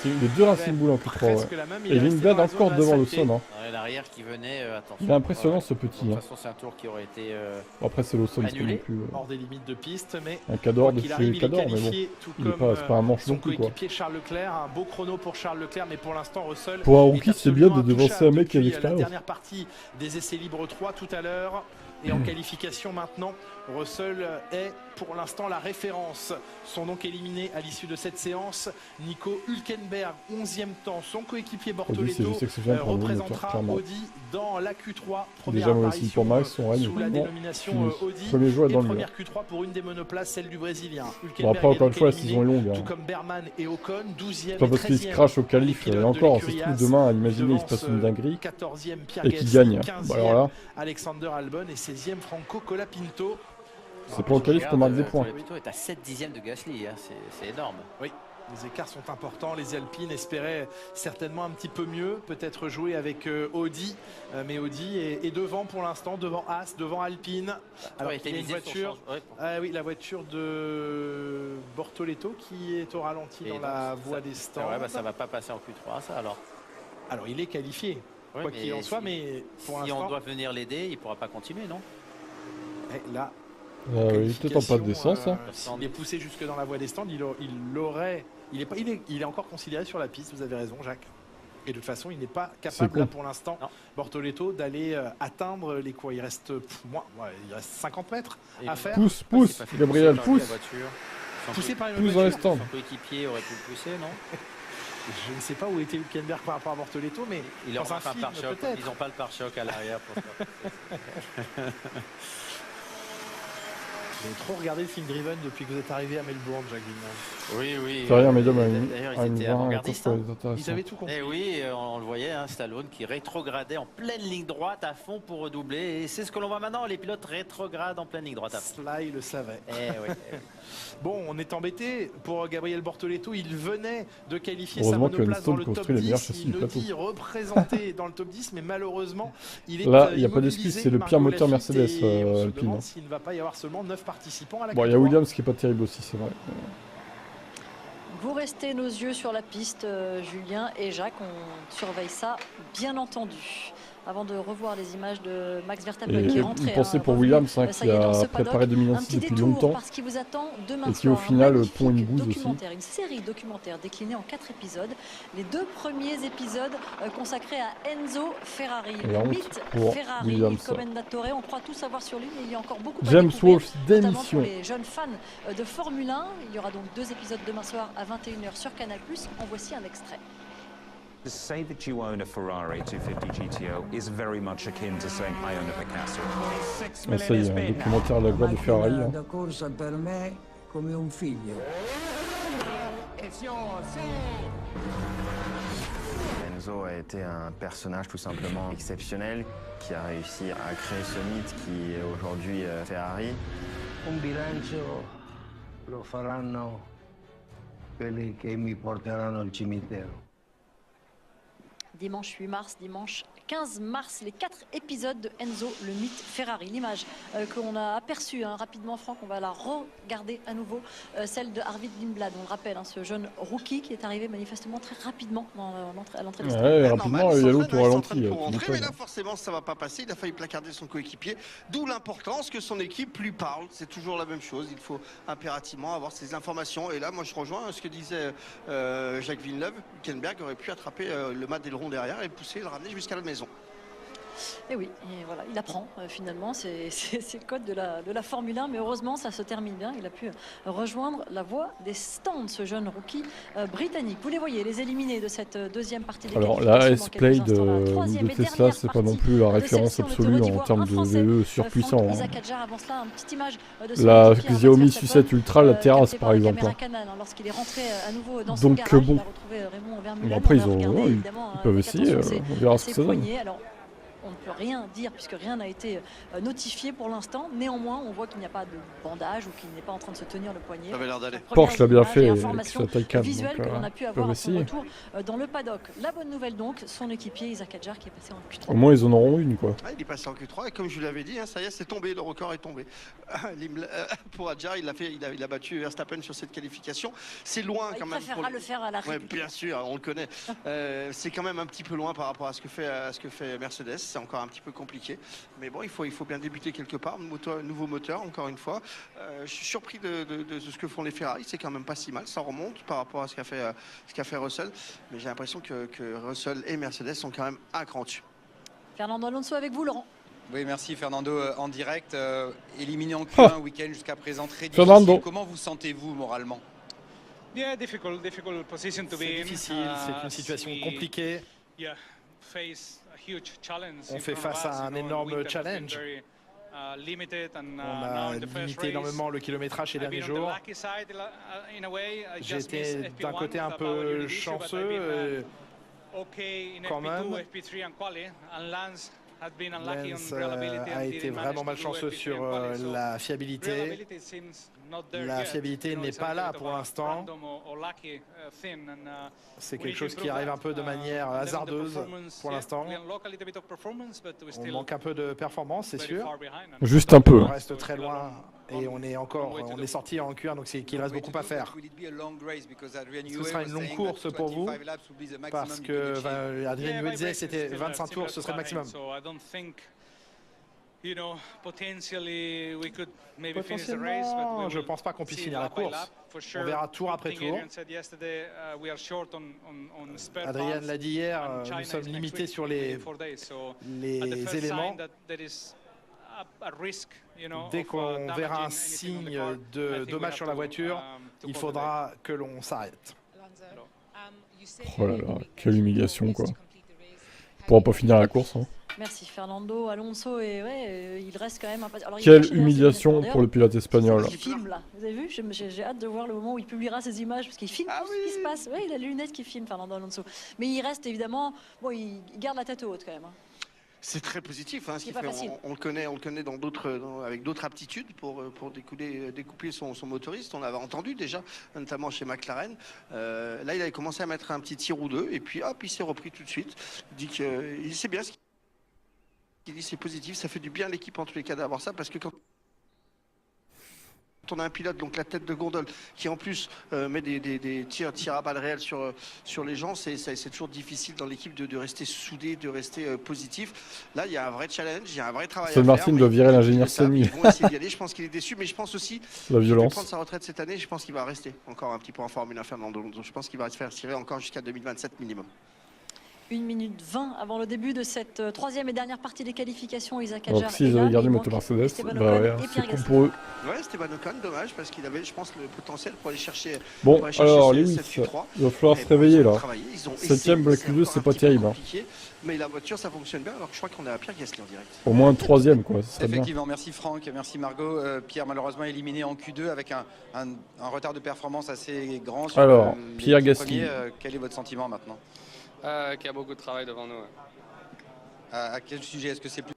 les deux Racing Bull en Q3. Ouais. Et Lindblad encore devant le son. Hein. Ouais, l'arrière qui venait, attention. Il est impressionnant ce petit. De toute façon, c'est un tour qui aurait été. Après, c'est le son qui non plus. Hors des limites de piste, mais. Un Cador de chez Cador, mais bon. C'est pas un manche non plus. Son coéquipier Charles Leclerc, un beau chrono pour Charles Leclerc, mais pour l'instant, Russell. Pour un rookie, c'est bien de devancer un mec qui a l'expérience. La dernière partie des essais libres 3 tout à l'heure. Et en qualification maintenant, Russell est pour l'instant la référence. Sont donc éliminés à l'issue de cette séance Nico Hülkenberg, 11e temps. Son coéquipier Bortoletto représentera Audi dans la Q3. Déjà aussi pour Max, son règne sous la dénomination Audi. Premier joueur dans le première Q3 pour une des monoplaces, celle du Brésilien. Bon, après, encore une fois, la saison est longue. Tout comme Berman et Ocon, 12e. Pas parce qu'il se crache au qualif. Et encore, si se trouve demain, imaginez, il se passe une dinguerie. 14e Pierre et qu'il gagne. 15e alors là. Alexander Albon et 16e Franco Colapinto. C'est pour le qualif qu'on marque des points. Colapinto est à 7 dixièmes de Gasly, hein. C'est énorme. Oui, les écarts sont importants. Les Alpines espéraient certainement un petit peu mieux, peut-être jouer avec Audi. Mais Audi est devant pour l'instant, devant As, devant Alpine. Alors il y a une voiture, oui, la voiture de Bortoletto qui est au ralenti dans la voie des stands. Ouais, ça va pas passer en Q3 ça alors. Alors il est qualifié, quoi qu'il en soit, mais pour si on doit venir l'aider, il pourra pas continuer, non? Et là. Il est peut-être en pas de descente. S'il est poussé jusque dans la voie des stands, il est encore considéré sur la piste, vous avez raison Jacques. Et de toute façon, il n'est pas capable là, pour l'instant, Bortoletto, d'aller atteindre les quoi. Il reste il reste 50 mètres à faire. Pousse, Gabriel, pousse. Poussé par une Plus dans les voiture. stands. Son coéquipier aurait pu le pousser, non? Je ne sais pas où était Hülkenberg par rapport à Bortoletto, mais Il dans n'aura un pas film, pare-choc. peut-être. Ils n'ont pas le pare-choc à l'arrière pour ça. Vous avez trop regardé le film Driven depuis que vous êtes arrivé à Melbourne, Jacques Villeneuve. Oui, oui. C'est rien, mesdames, D'ailleurs, à ils une étaient 20, avant-gardistes. ça Hein. peut être Ils intéressant. avaient tout compris. Et oui, on le voyait, hein, Stallone qui rétrogradait en pleine ligne droite à fond pour redoubler. Et c'est ce que l'on voit maintenant, les pilotes rétrogradent en pleine ligne droite à fond. Sly le savait. Oui. Bon, on est embêté pour Gabriel Bortoletto. Il venait de qualifier sa Heureusement que monoplace dans Stone le top construit les meilleurs 10. châssis Il du le plateau. dit représenté dans le top 10, mais malheureusement, il est Là, il n'y a pas immobilisé. d'excuse, c'est le Marco pire moteur Lafitte, Mercedes et on se Alpine. demande s'il ne va pas y avoir seulement 9 participants à la Bon, il y a Q3. Williams qui est pas terrible aussi, c'est vrai. Vous restez nos yeux sur la piste, Julien et Jacques. On surveille ça, bien entendu. Avant de revoir les images de Max Verstappen qui est rentré. Une pensée pour revenu, Williams ça qui y est, dans ce a paddock. préparé Un 2006 petit depuis détour longtemps parce qu'il vous attend demain et qui au soir. final Magnifique pond une bouse aussi. documentaire, une série documentaire déclinée en 4 épisodes. Les 2 premiers épisodes consacrés à Enzo Ferrari, La le honte mythe pour Ferrari, il Williams. commendatore. On croit tout savoir sur lui, mais il y a encore beaucoup à James découvrir, Wolfe, notamment démission. pour les jeunes fans de Formule 1. Il y aura donc 2 épisodes demain soir à 21h sur Canal+. En voici un extrait. To say that you own a Ferrari 250 GTO is very much akin to saying I own a Picasso. Ah, ça y est, un documentaire à la gloire de Ferrari. Hein. Da corsa per me come un figlio. Enzo a été un personnage tout simplement exceptionnel qui a réussi à créer ce mythe qui est aujourd'hui Ferrari. Un bilancio lo faranno quelli che mi porteranno al cimitero. Dimanche 8 mars, dimanche 15 mars, les 4 épisodes de Enzo, le mythe Ferrari. L'image qu'on a aperçue rapidement, Franck, on va la regarder à nouveau, celle de Arvid Lindblad. On le rappelle, ce jeune rookie qui est arrivé manifestement très rapidement à l'entrée du stade. Ouais, rapidement, il y a l'autre au ralenti. Mais là, forcément, ça va pas passer. Il a failli placarder son coéquipier. D'où l'importance que son équipe lui parle. C'est toujours la même chose. Il faut impérativement avoir ces informations. Et là, moi, je rejoins ce que disait Jacques Villeneuve. Hülkenberg aurait pu attraper le mât d'aileron derrière et le pousser, le ramener jusqu'à la maison. Et oui, et voilà, il apprend finalement, c'est le code de la Formule 1, mais heureusement ça se termine bien, il a pu rejoindre la voie des stands, ce jeune rookie britannique. Vous les voyez, les éliminés de cette deuxième partie des Alors la S-Play de Tesla, c'est pas non plus la référence absolue en termes de VE surpuissant. La Xiaomi Sucette Ultra, la terrasse par exemple. Donc bon, après ils peuvent essayer, on verra ce que ça donne. On ne peut rien dire puisque rien n'a été notifié pour l'instant. Néanmoins, on voit qu'il n'y a pas de bandage ou qu'il n'est pas en train de se tenir le poignet. Ça avait l'air d'aller. Porsche l'a bien fait avec sa Taycan. Visuelle que l'on a pu avoir à son retour dans le paddock. La bonne nouvelle donc, son équipier Isack Hadjar qui est passé en Q3. Au moins ils en auront une quoi. Il est passé en Q3 et comme je vous l'avais dit, ça y est, c'est tombé, le record est tombé. Pour Hadjar, il a battu Verstappen sur cette qualification. C'est loin quand même. Il préférera le faire à la République. Bien sûr, on le connaît. C'est quand même un petit peu loin par rapport à ce que fait Mercedes. C'est encore un petit peu compliqué, mais bon, il faut bien débuter quelque part. Nouveau moteur, encore une fois. Je suis surpris de ce que font les Ferrari. C'est quand même pas si mal, ça remonte par rapport à ce qu'a fait Russell, mais j'ai l'impression que Russell et Mercedes sont quand même un cran dessus. Fernando Alonso avec vous, Laurent. Oui, merci Fernando, en direct, éliminé en Q1 week-end jusqu'à présent, très difficile. Fernando. Comment vous sentez-vous moralement? Yeah, difficult position to be in. C'est difficile, c'est une situation compliquée. On fait face à un énorme challenge. On a limité énormement le kilométrage ces derniers jours. J'ai été d'un côté un peu chanceux, quand même. Lance a été vraiment malchanceux sur la fiabilité. La fiabilité n'est pas là pour l'instant. C'est quelque chose qui arrive un peu de manière hasardeuse pour l'instant. On manque un peu de performance, c'est sûr. Juste un peu. On reste très loin et on est sorti en Q1, donc c'est qu'il reste beaucoup à faire. Ce sera une longue course pour vous parce que Adrien Newey disait que c'était 25 tours, ce serait le maximum. Potentiellement, je ne pense pas qu'on puisse finir la course. On verra tour après tour. Adrien l'a dit hier, nous sommes limités sur les éléments. Dès qu'on verra un signe de dommage sur la voiture, il faudra que l'on s'arrête. Oh là là, quelle humiliation quoi. Il pourra pas finir la course. Hein. Merci Fernando Alonso et ouais, il reste quand même un. Alors, quelle humiliation pour le pilote espagnol. Il filme là, vous avez vu? J'ai hâte de voir le moment où il publiera ces images parce qu'il filme tout ce qui se passe. Ouais, il a les lunettes qui filment Fernando Alonso. Mais il reste évidemment, bon, il garde la tête haute quand même. Hein. C'est très positif, hein, ce qu'il fait. On le connaît dans avec d'autres aptitudes pour découper son motoriste. On l'avait entendu déjà, notamment chez McLaren. Là, il avait commencé à mettre un petit tir ou deux, et puis hop, il s'est repris tout de suite. Il dit qu'il sait bien ce qu'il dit, c'est positif, ça fait du bien à l'équipe en tous les cas d'avoir ça, parce que quand on a un pilote, donc la tête de gondole, qui en plus met des tirs à balles réelles sur les gens, c'est toujours difficile dans l'équipe de rester soudé, de rester positif. Là, il y a un vrai challenge, il y a un vrai travail à faire. Martin doit virer l'ingénieur Semi. Je pense qu'il est déçu, mais je pense aussi qu'il va prendre sa retraite cette année. Je pense qu'il va rester encore un petit peu en Formule 1, Fernando Alonso. Je pense qu'il va se faire tirer encore jusqu'à 2027 minimum. 1 minute 20 avant le début de cette troisième et dernière partie des qualifications. Isaac Hadjar. Si ils avaient gardé moto Mercedes, bah ouais, c'est cool pour eux. Ouais, Esteban Ocon, dommage, parce qu'il avait, je pense, le potentiel pour aller chercher. Bon, alors Lewis, il va falloir se réveiller là. 7ème Black Q2, c'est pas terrible. Hein. Mais la voiture, ça fonctionne bien, alors que je crois qu'on a Pierre Gasly en direct. Au moins 3ème, quoi. Effectivement, merci Franck, merci Margot. Pierre, malheureusement, éliminé en Q2 avec un retard de performance assez grand. Sur alors, Pierre Gasly. Quel est votre sentiment maintenant? Qu'il y a beaucoup de travail devant nous. À quel sujet? Est-ce que c'est plus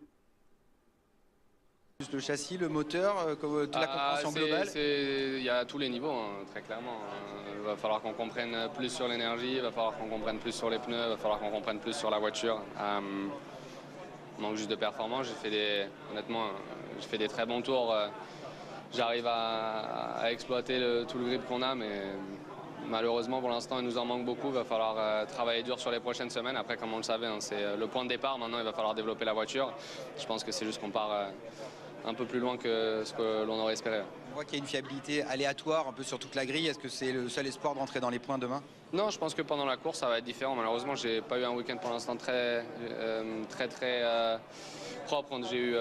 le châssis, le moteur, toute la compréhension globale? Il y a tous les niveaux, hein, très clairement. Il va falloir qu'on comprenne plus sur l'énergie, il va falloir qu'on comprenne plus sur les pneus, il va falloir qu'on comprenne plus sur la voiture. Manque juste de performance. Honnêtement, j'ai fait des très bons tours. J'arrive à exploiter tout le grip qu'on a, mais malheureusement, pour l'instant, il nous en manque beaucoup. Il va falloir travailler dur sur les prochaines semaines. Après, comme on le savait, hein, c'est le point de départ. Maintenant, il va falloir développer la voiture. Je pense que c'est juste qu'on part un peu plus loin que ce que l'on aurait espéré. On voit qu'il y a une fiabilité aléatoire un peu sur toute la grille. Est-ce que c'est le seul espoir de rentrer dans les points demain? Non, je pense que pendant la course, ça va être différent. Malheureusement, j'ai pas eu un week-end pour l'instant très propre. J'ai eu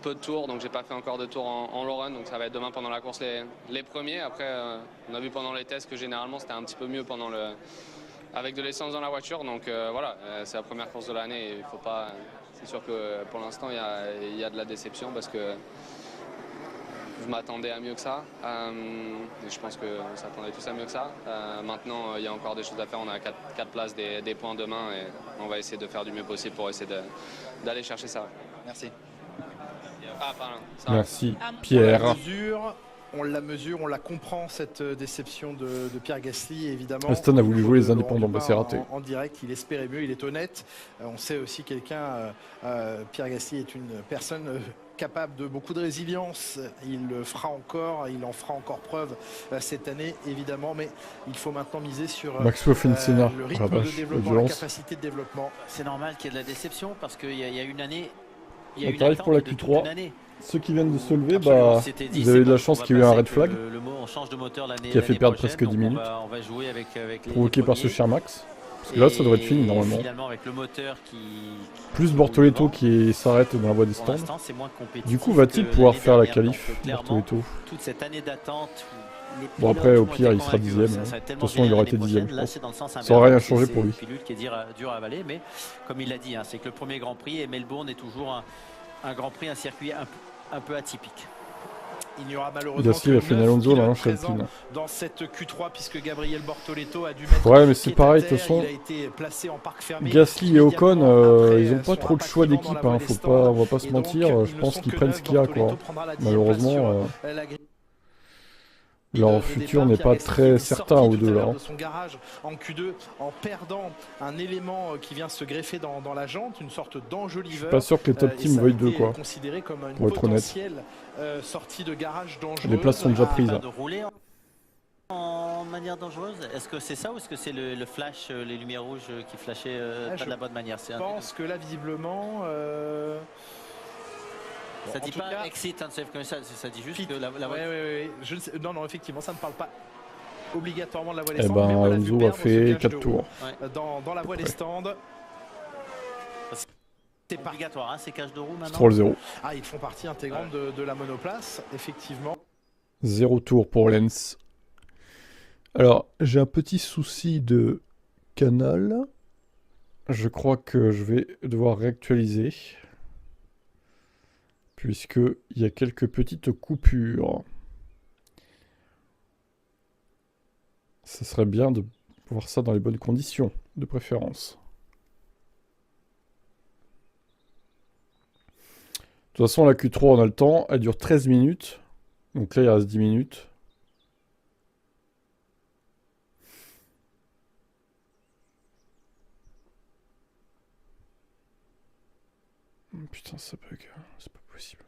peu de tours, donc j'ai pas fait encore de tours en low run. Donc ça va être demain pendant la course les premiers. Après, on a vu pendant les tests que généralement c'était un petit peu mieux avec de l'essence dans la voiture. Donc voilà, c'est la première course de l'année. Il faut pas. C'est sûr que pour l'instant, il y a de la déception parce que je m'attendais à mieux que ça. Et je pense qu'on s'attendait tous à mieux que ça. Maintenant, il y a encore des choses à faire. On a 4 places des points demain et on va essayer de faire du mieux possible pour essayer d'aller chercher ça. Merci. Merci Pierre. On la mesure, on la comprend, cette déception de Pierre Gasly, évidemment. Aston a voulu jouer les indépendants, bah c'est raté. En direct, il espérait mieux, il est honnête. On sait aussi Pierre Gasly est une personne capable de beaucoup de résilience. Il le fera encore, il en fera encore preuve cette année, évidemment. Mais il faut maintenant miser sur le rythme de développement, la capacité de développement. C'est normal qu'il y ait de la déception parce qu'il y a une année... On arrive pour la Q3. Ceux qui viennent de se lever, bah, vous avez de la chance qu'il y ait eu un red flag qui a fait perdre presque 10 minutes, provoqué par ce cher Max. Parce que là, ça devrait être fini normalement. Plus Bortoleto qui s'arrête dans la voie des stands. Du coup, va-t-il pouvoir faire la qualif, Bortoleto? Bon, après, au pire, il sera 10ème. De toute façon, il aurait été 10ème, je pense. Ça n'aurait rien changé pour lui. Qui est dur à avaler, mais comme il l'a dit, c'est que le premier Grand Prix, et Melbourne est toujours un Grand Prix, un circuit un peu atypique. Il n'y aura malheureusement que 9 présents dans cette Q3 puisque Gabriel Bortoleto a dû mettre. Ouais, mais c'est pareil, de toute façon. Gasly et Ocon, ils n'ont pas trop de choix d'équipe. Hein. On va pas se mentir. Je pense qu'ils prennent ce qu'il y a, quoi. Malheureusement. Leur futur n'est pas très certain aux deux là. De son garage en Q2 en perdant un élément qui vient se greffer dans la jante, une sorte d'enjoliveur. Je suis pas sûr que les top teams veuillent deux, quoi. Considéré comme une pour être honnête. Sortie de garage dangereuse. Les places sont déjà prises. De rouler en manière dangereuse, est-ce que c'est ça ou est-ce que c'est le flash, les lumières rouges qui flashaient pas de la bonne manière? Je pense que là visiblement. Ça dit pas exit and safe comme ça dit juste que la voiture. Ouais. Je ne sais... Non, effectivement, ça ne parle pas obligatoirement de la voie des stands. Mais on l'a Alonso a fait 4 tours. Dans la voie des stands. C'est obligatoire, hein, ces cages de roue maintenant. Stroll 0. Ah, ils font partie intégrante de la monoplace, effectivement. 0 tour pour Lens. Alors, j'ai un petit souci de canal. Je crois que je vais devoir réactualiser. Puisqu'il y a quelques petites coupures. Ça serait bien de voir ça dans les bonnes conditions, de préférence. De toute façon, la Q3, on a le temps. Elle dure 13 minutes. Donc là, il reste 10 minutes. Putain, ça bug. C'est pas possible.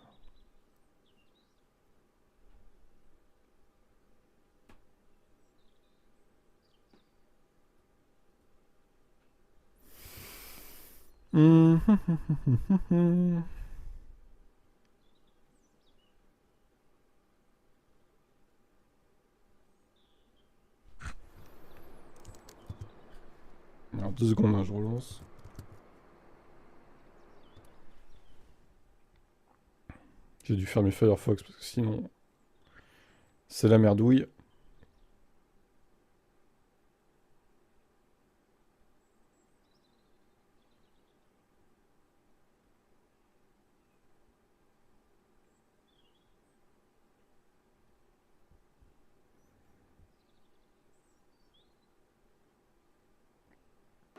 Alors 2 secondes, hein, je relance. J'ai dû fermer Firefox parce que sinon c'est la merdouille.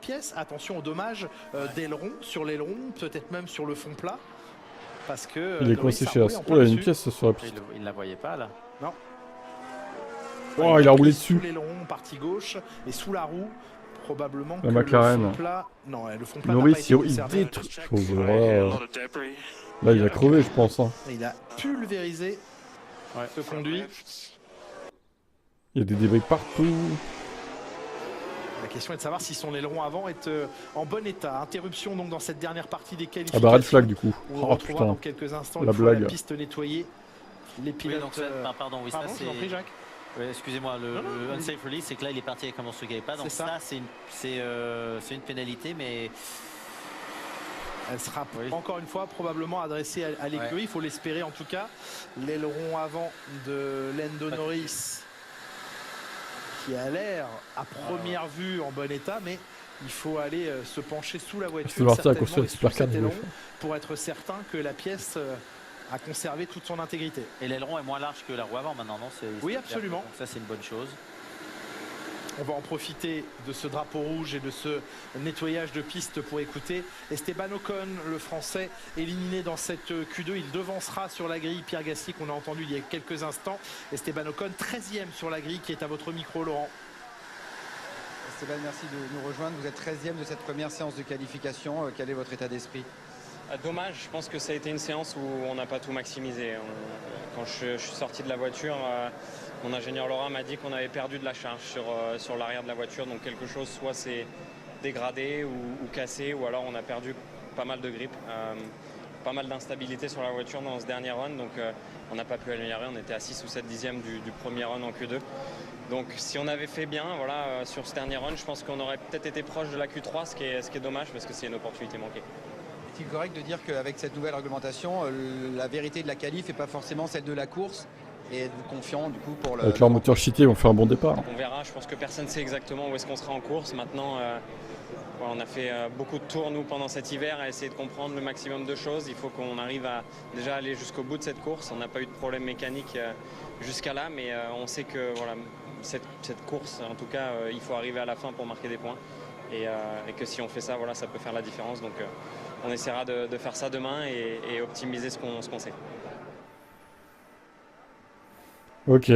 Pièce, attention aux dommages d'aileron, sur l'aileron, peut-être même sur le fond plat. Parce que il est coincé chez As. Oh, il y a une pièce sur la piste. Il la voyait pas là. Non. Oh, il a roulé dessus. Sous l'aileron, partie gauche, et sous la roue, probablement la que McLaren. le fond plat... Non, le fond plat Norris, il détruit. Là, il a crevé, je pense. Hein. Il a pulvérisé ce conduit. Il y a des débris partout. La question est de savoir si son aileron avant est en bon état. Interruption donc dans cette dernière partie des qualifications. Ah bah red flag du coup. Oh putain. Dans quelques instants, la blague. La piste nettoyée. Les pilotes. Oui, donc pardon, oui, pardon, ça c'est. Prie, Jacques. Oui, excusez-moi, le unsafe release, c'est que là il est parti avec un morceau qui n'avait pas. Donc ça, c'est une pénalité, mais. Elle sera encore une fois probablement adressée à l'écurie. Il faut l'espérer en tout cas. L'aileron avant de Lando Norris, qui a l'air à première vue en bon état, mais il faut aller se pencher sous la voiture pour être certain que la pièce a conservé toute son intégrité. Et l'aileron est moins large que la roue avant maintenant, non? Oui, absolument. Donc ça, c'est une bonne chose. On va en profiter de ce drapeau rouge et de ce nettoyage de piste pour écouter Esteban Ocon, le français, éliminé dans cette Q2. Il devancera sur la grille Pierre Gasly qu'on a entendu il y a quelques instants. Esteban Ocon, 13e sur la grille, qui est à votre micro, Laurent. Esteban, merci de nous rejoindre. Vous êtes 13e de cette première séance de qualification. Quel est votre état d'esprit? Dommage, je pense que ça a été une séance où on n'a pas tout maximisé. Quand je suis sorti de la voiture, mon ingénieur Laurent m'a dit qu'on avait perdu de la charge sur l'arrière de la voiture, donc quelque chose soit s'est dégradé ou cassé, ou alors on a perdu pas mal de grip, pas mal d'instabilité sur la voiture dans ce dernier run, donc on n'a pas pu améliorer, on était à 6 ou 7 dixièmes du premier run en Q2. Donc si on avait fait bien sur ce dernier run, je pense qu'on aurait peut-être été proche de la Q3, ce qui est dommage parce que c'est une opportunité manquée. Est-il correct de dire qu'avec cette nouvelle réglementation, la vérité de la qualif n'est pas forcément celle de la course? Et êtes-vous confiant du coup pour le... Avec leur moteur cheaté, on fait un bon départ. On verra, je pense que personne ne sait exactement où est-ce qu'on sera en course. Maintenant, on a fait beaucoup de tours nous pendant cet hiver à essayer de comprendre le maximum de choses. Il faut qu'on arrive à déjà aller jusqu'au bout de cette course. On n'a pas eu de problème mécanique jusqu'à là, mais on sait que voilà, cette course, en tout cas, il faut arriver à la fin pour marquer des points. Et que si on fait ça, voilà, ça peut faire la différence. Donc on essaiera de faire ça demain et optimiser ce qu'on sait. Ok.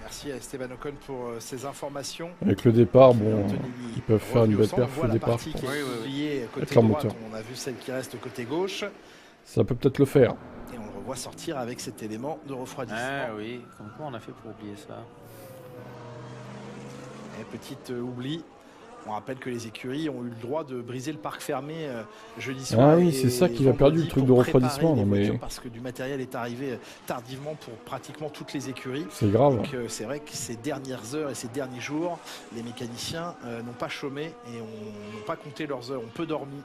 Merci à Esteban Ocon pour ces informations. Avec le départ, bon, ils peuvent faire une belle perf au départ. Côté droite, on a vu celle qui reste côté gauche. Ça peut peut-être le faire. Et on le revoit sortir avec cet élément de refroidissement. Ah oui, comment on a fait pour oublier ça? Et petit oubli. On rappelle que les écuries ont eu le droit de briser le parc fermé jeudi soir. Ah oui, c'est ça qu'il a perdu, le truc de refroidissement. Non, mais... Parce que du matériel est arrivé tardivement pour pratiquement toutes les écuries. C'est grave. Donc c'est vrai que ces dernières heures et ces derniers jours, les mécaniciens n'ont pas chômé et n'ont pas compté leurs heures, ont peu dormi.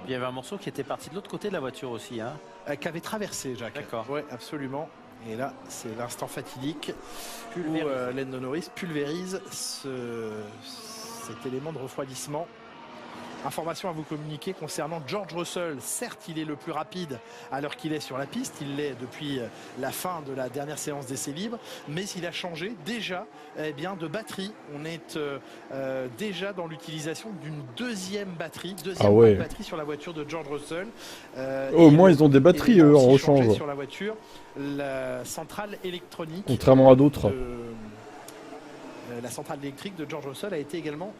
Il y avait un morceau qui était parti de l'autre côté de la voiture aussi. Hein. Qui avait traversé, Jacques. D'accord. Oui, absolument. Et là, c'est l'instant fatidique où Lando Norris pulvérise cet élément de refroidissement. Information à vous communiquer concernant George Russell. Certes, il est le plus rapide à l'heure qu'il est sur la piste. Il l'est depuis la fin de la dernière séance d'essai libre. Mais il a changé déjà de batterie. On est déjà dans l'utilisation d'une deuxième batterie. Batterie sur la voiture de George Russell. Au moins, ils ont des batteries, eux, en rechange. Sur la voiture, la centrale électronique. Contrairement à d'autres. La centrale électrique de George Russell a été également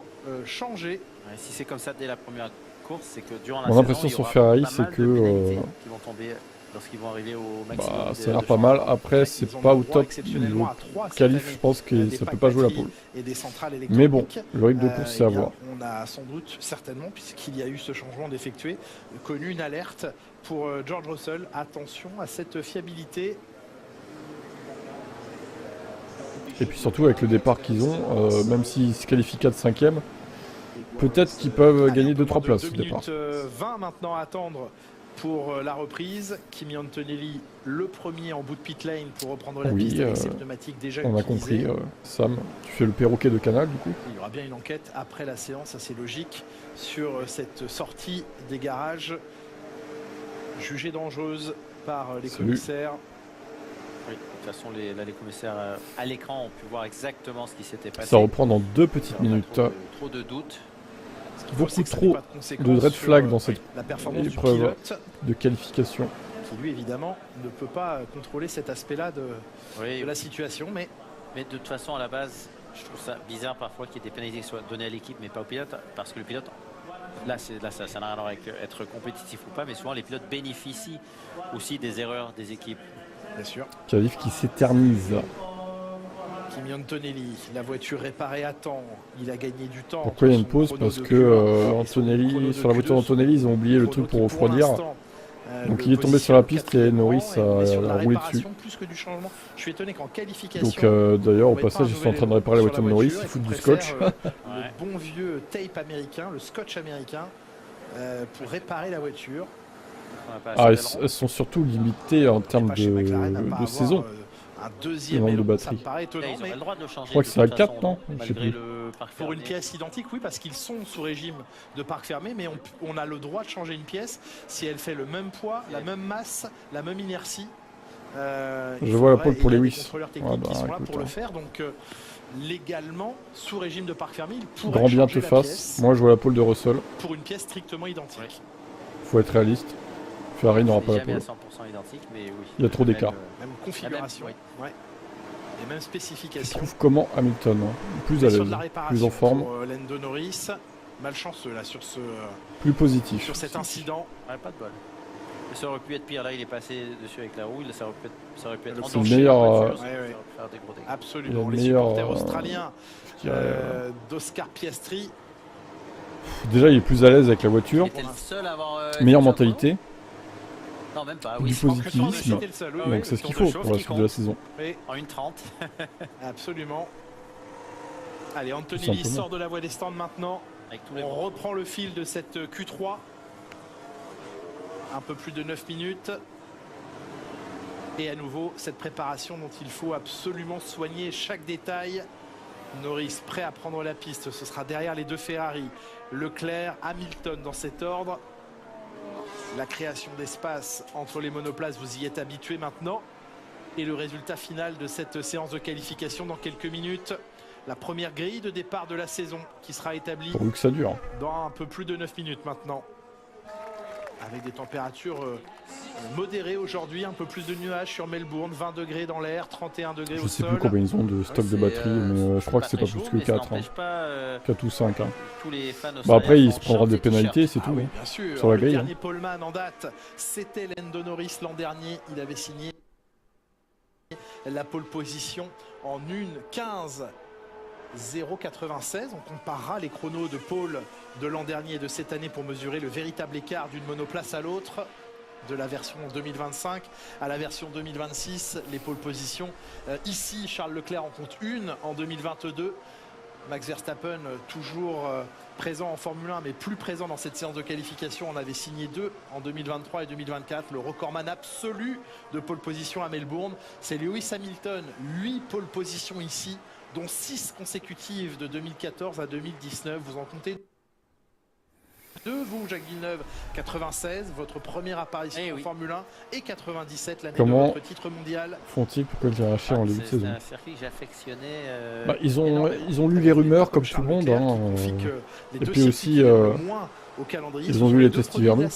changée. Ouais, si c'est comme ça dès la première course, c'est que durant la saison, l'impression sur Ferrari, c'est que qui vont tomber lorsqu'ils vont arriver au maximum. Ça a l'air pas mal. Après, c'est pas au top niveau qualif. Je pense que ça peut pas jouer la pole. Mais bon, le rythme de course, c'est à voir. On a sans doute, certainement, puisqu'il y a eu ce changement d'effectuer, connu une alerte pour George Russell. Attention à cette fiabilité. Et puis surtout avec le départ qu'ils ont, même s'ils se qualifient 4-5e, peut-être qu'ils peuvent gagner 2-3 places au départ. 20 maintenant à attendre pour la reprise. Kimi Antonelli, le premier en bout de pit lane pour reprendre la piste avec ses pneumatiques déjà utilisées. On a compris, Sam, tu fais le perroquet de Canal du coup. Il y aura bien une enquête après la séance, assez logique, sur cette sortie des garages jugée dangereuse par les commissaires. Oui, de toute façon, les commissaires à l'écran ont pu voir exactement ce qui s'était passé. Ça reprend dans 2 petites minutes. Trop de doutes. Beaucoup trop de red flag dans cette épreuve de qualification. Qui lui, évidemment, ne peut pas contrôler cet aspect-là de la situation. Mais de toute façon, à la base, je trouve ça bizarre parfois qu'il y ait des pénalités qui soient données à l'équipe, mais pas au pilote. Parce que le pilote, là ça n'a rien à voir avec être compétitif ou pas, mais souvent les pilotes bénéficient aussi des erreurs des équipes. Bien sûr. Qualif qui s'éternise. Kimi Antonelli, la voiture réparée à temps, il a gagné du temps. Pourquoi il y a une pause? Parce que Antonelli, sur la voiture d'Antonelli, ils ont oublié le truc pour refroidir. Donc il est tombé sur la piste et Norris a roulé dessus. Plus que du changement. Je suis étonné qu'en qualification. Donc d'ailleurs au passage ils sont en train de réparer la voiture de Norris, ils foutent du scotch. Le bon vieux tape américain, le scotch américain, pour réparer la voiture. Elles sont surtout limitées en termes de saison. Un deuxième élan, de batterie. ça me paraît étonnant, mais je crois que c'est à 4, non? Pour une pièce identique, oui, parce qu'ils sont sous régime de parc fermé, mais on a le droit de changer une pièce si elle fait le même poids, la même masse, la même inertie. Je vois la pole pour Lewis. Les contrôleurs techniques qui sont là pour le faire, donc légalement, sous régime de parc fermé, il pourrait grand bien te fasse. Pièce moi je vois la pole de Russell. Pour une pièce strictement identique. Faut être réaliste. Ferrari n'aura pas la pole. Identique, mais oui. Il y a trop d'écart. Même configuration. Ouais. Et même spécification. Je trouve comment Hamilton, plus à l'aise, plus en forme. Pour Lando Norris, malchanceux là sur ce. Plus positif. Sur cet incident. Ouais, pas de bol. Ça aurait pu être pire. Là, il est passé dessus avec la roue. Ça aurait pu être. C'est le meilleur. Absolument. Les supporters australiens d'Oscar Piastri. Déjà, il est plus à l'aise avec la voiture. Meilleure mentalité. Non, même pas. Du positivisme. Donc c'est ce qu'il faut pour la suite de la saison. En 1:30. Absolument. Allez, Antonelli sort de la voie des stands maintenant. On reprend le fil de cette Q3. Un peu plus de 9 minutes. Et à nouveau, cette préparation dont il faut absolument soigner chaque détail. Norris prêt à prendre la piste. Ce sera derrière les deux Ferrari. Leclerc, Hamilton dans cet ordre. La création d'espace entre les monoplaces, vous y êtes habitué maintenant. Et le résultat final de cette séance de qualification dans quelques minutes. La première grille de départ de la saison qui sera établie que ça dure. Dans un peu plus de 9 minutes maintenant. Avec des températures modérées aujourd'hui, un peu plus de nuages sur Melbourne, 20 degrés dans l'air, 31 degrés au sol. Je sais plus combien ils ont de stock de batterie, mais je crois que c'est pas plus que 4. 4 ou 5. Après, il se prendra des pénalités, c'est tout. Oui, bien sûr. Sur la grille. Le dernier poleman en date, c'était Lando Norris l'an dernier. Il avait signé la pole position en 1:15.096. On comparera les chronos de pole de l'an dernier et de cette année pour mesurer le véritable écart d'une monoplace à l'autre, de la version 2025 à la version 2026. Les pole positions, ici Charles Leclerc en compte une en 2022, Max Verstappen, toujours présent en Formule 1, mais plus présent dans cette séance de qualification. On avait signé 2 en 2023 et 2024. Le recordman absolu de pole position à Melbourne, c'est Lewis Hamilton. 8 pole positions ici, dont 6 consécutives de 2014 à 2019. Vous en comptez 2, vous, Jacques Villeneuve, 96, votre première apparition en Formule 1, et 97, l'année de votre titre mondial. Font-ils pourquoi j'ai arraché en début de saison? C'est un circuit que j'affectionnais. Ils ont lu les rumeurs comme tout le monde. Et puis aussi, ils ont vu les tests hivernaux.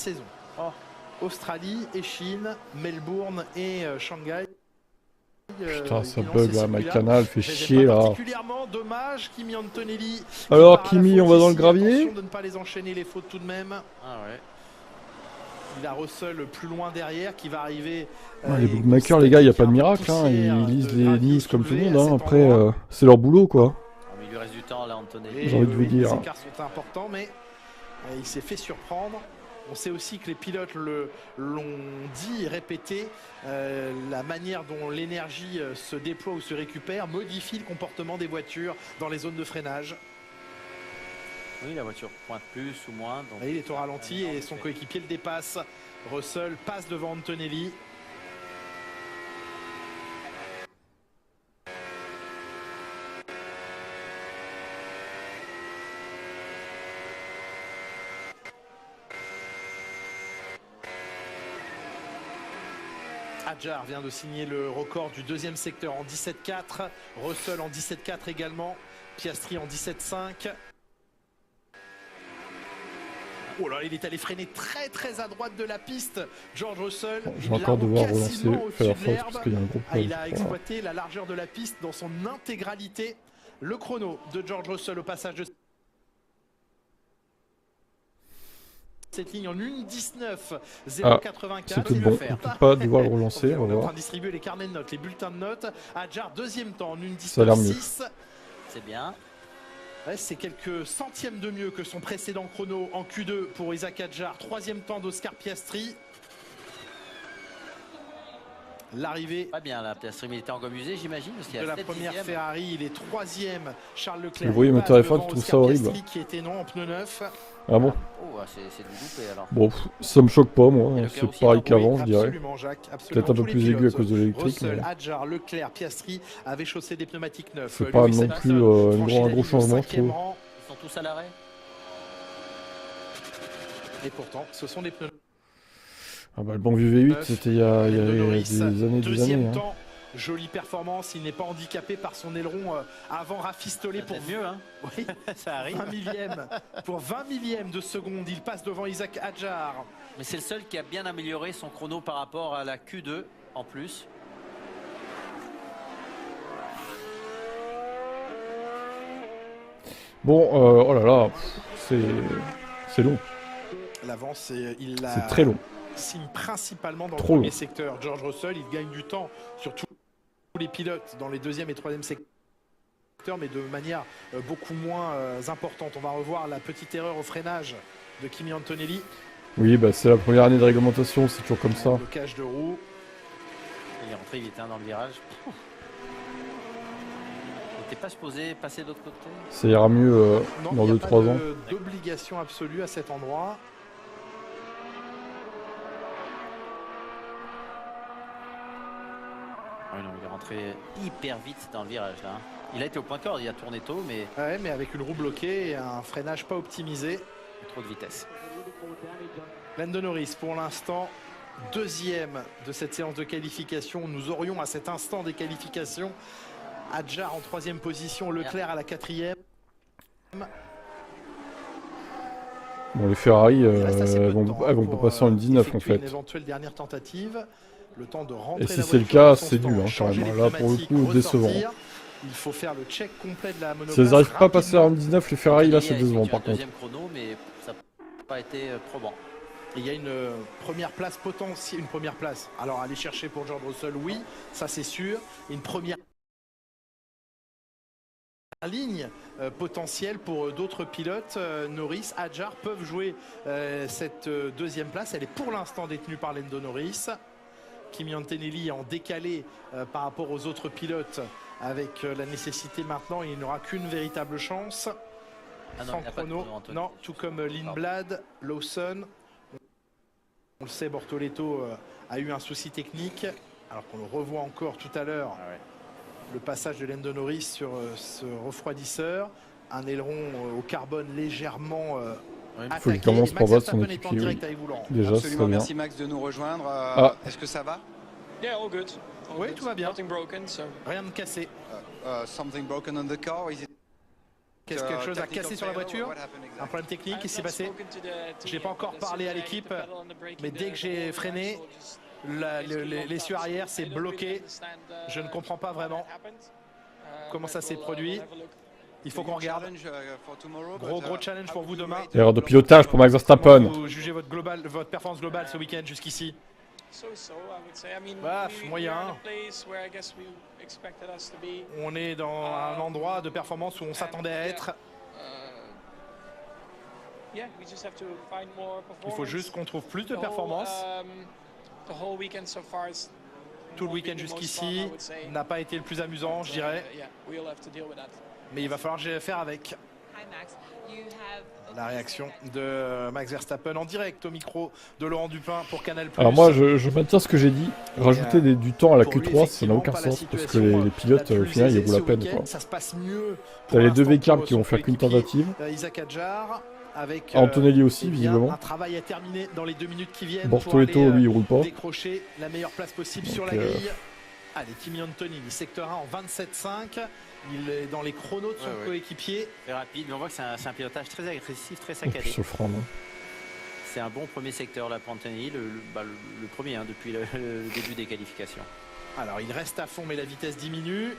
Australie et Chine, Melbourne et Shanghai. Putain, ça bug là, MyCanal fait chier là. Particulièrement dommage, Kimi Antonelli. Alors Kimi, on va dans le gravier. De ne pas les enchaîner les fautes tout de même. Ah ouais. Il a Russell plus loin derrière qui va arriver. Les bookmakers, les gars, il n'y a pas de miracle. Hein. Ils lisent les news comme tout le monde. Hein. Après, c'est leur boulot quoi. Mais il lui reste du temps là, Antonelli. J'ai envie de vous dire. Les écarts sont importants, mais il s'est fait surprendre. On sait aussi que les pilotes l'ont dit et répété, la manière dont l'énergie se déploie ou se récupère modifie le comportement des voitures dans les zones de freinage. Oui, la voiture pointe plus ou moins. Donc... il est au ralenti et son coéquipier le dépasse. Russell passe devant Antonelli. Hadjar vient de signer le record du deuxième secteur en 17,4. Russell en 17,4 également. Piastri en 17,5. Oh là, il est allé freiner très à droite de la piste. George Russell. Je vais encore devoir relancer, faire la faute parce qu'il y a un gros problème. Il a exploité la largeur de la piste dans son intégralité. Le chrono de George Russell au passage de cette ligne en 1:19.084. C'était bon, on ne peut pas devoir le relancer. On est en train de distribuer les carnets de notes, les bulletins de notes. Hadjar, deuxième temps en 1:19.6. Ça a l'air mieux. C'est bien. Ouais, c'est quelques centièmes de mieux que son précédent chrono en Q2 pour Isaac Hadjar. Troisième temps d'Oscar Piastri. L'arrivée pas bien là, Piastri milité en gomme usée, j'imagine. De la première Ferrari, il est troisième. Charles Leclerc. Vous voyez, moteur F1, tu trouves ça horrible. Qui était non en pneu neuf. Ah bon? Oh, c'est du loupé alors. Bon, ça me choque pas moi, c'est pareil qu'avant je dirais. Peut-être un peu plus aigu à cause de l'électrique. Russell, Hadjar, Leclerc, Piastri avaient chaussé des pneumatiques neufs. C'est pas non plus un gros changement je trouve. Ils sont tous à l'arrêt. Et pourtant, ce sont des pneus. Ah bah le bon vieux V8 c'était il y a des années. Deuxième temps, jolie performance, il n'est pas handicapé par son aileron avant rafistolé pour mieux hein. Oui, ça arrive. 20 millième. Pour 20 millièmes de seconde, il passe devant Isaac Hadjar. Mais c'est le seul qui a bien amélioré son chrono par rapport à la Q2 en plus. Bon, oh là là, c'est long. L'avance, c'est très long. Signe principalement dans le premier secteur. George Russell, il gagne du temps sur tous les pilotes dans les deuxième et troisième secteurs, mais de manière beaucoup moins importante. On va revoir la petite erreur au freinage de Kimi Antonelli. Oui, bah c'est la première année de réglementation, c'est toujours comme ça. Blocage de roue. Il est rentré vite dans le virage. Il n'était pas supposé passer de l'autre côté. Ça ira mieux dans 2-3 ans. D'obligation absolue à cet endroit. Oui, non, il est rentré hyper vite dans le virage là. Il a été au point de corde, il a tourné tôt, mais... Ouais, mais avec une roue bloquée et un freinage pas optimisé. Trop de vitesse. Lando Norris, pour l'instant, deuxième de cette séance de qualification. Nous aurions à cet instant des qualifications Hadjar en troisième position, Leclerc à la quatrième. Bon, les Ferrari, elles vont pas passer en 19 en fait. Une éventuelle dernière tentative. Le temps de rentrer. Et si c'est le cas, c'est nul, hein, carrément. Là, pour le coup, décevant. Il faut faire le check complet de la monoplace. Si elles n'arrivent pas à passer en 19, les Ferrari, là, c'est décevant par contre. Deuxième chrono, mais ça n'a pas été probant. Il y a une première place potentielle, une première place. Alors, aller chercher pour George Russell, oui, ça c'est sûr. Une première ligne potentielle pour d'autres pilotes. Norris, Hadjar peuvent jouer cette deuxième place. Elle est pour l'instant détenue par Lando Norris. Kimi Antonelli en décalé par rapport aux autres pilotes, avec la nécessité maintenant, il n'aura qu'une véritable chance. Sans chrono, non, tout comme Lindblad, Lawson. On le sait, Bortoleto a eu un souci technique, alors qu'on le revoit encore tout à l'heure. Le passage de Lando Norris sur ce refroidisseur, un aileron au carbone légèrement il faut qu'il commence par battre son équipier. Oui. Déjà, c'est bien. Merci Max de nous rejoindre. Est-ce que ça va? Yeah, all good. Oui, tout va bien. Broken, so. Rien de cassé. Something broken on the car? Qu'est-ce quelque chose a cassé sur la voiture? Un problème technique, qu'est-ce qui s'est passé? Je n'ai pas encore parlé à l'équipe, mais dès que j'ai freiné, l'essieu arrière s'est bloqué. Je ne comprends pas vraiment comment ça s'est produit. Il faut qu'on regarde. Gros challenge pour vous demain. Erreur de pilotage pour Max Verstappen. Vous jugez votre performance globale ce week-end jusqu'ici? Bah, moyen. On est dans un endroit de performance où on s'attendait à être. Il faut juste qu'on trouve plus de performance. Tout le week-end jusqu'ici n'a pas été le plus amusant, je dirais. Mais il va falloir faire avec. La réaction de Max Verstappen en direct au micro de Laurent Dupin pour Canal+. Alors moi je maintiens ce que j'ai dit, rajouter du temps à la Q3 ça n'a aucun sens parce que les pilotes au final ils vaut la peine quoi. T'as les deux V-Carb qui vont faire qu'une tentative. Isaac Hadjar avec Antonelli aussi visiblement. Un travail à terminer dans les 2 minutes qui viennent. Bortoleto lui il roule pas. Décrocher la meilleure place possible sur la grille. Allez, Kimi Antonelli, secteur 1 en 27,5. Il est dans les chronos de son coéquipier. C'est rapide, mais on voit que c'est un pilotage très agressif, très saccadé. C'est un bon premier secteur là pour Antonelli, le premier depuis le début des qualifications. Alors il reste à fond mais la vitesse diminue.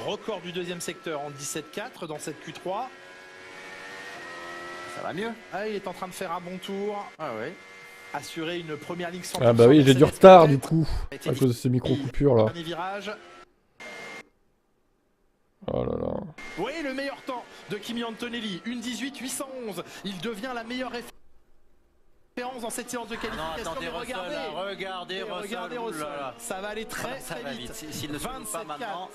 Record du deuxième secteur en 17,4 dans cette Q3. Ça va mieux. Ah, il est en train de faire un bon tour. Ah ouais. Assurer une première ligne 100%. Ah bah oui, j'ai du retard du coup, à cause de ces micro-coupures là. Dernier virage. Oh là là. Oui, le meilleur temps de Kimi Antonelli, 1:18.811. Il devient la meilleure référence dans cette séance de qualification. Non, attendez, regardez Russell. Ça va aller très vite. S'il ne se trouve pas maintenant.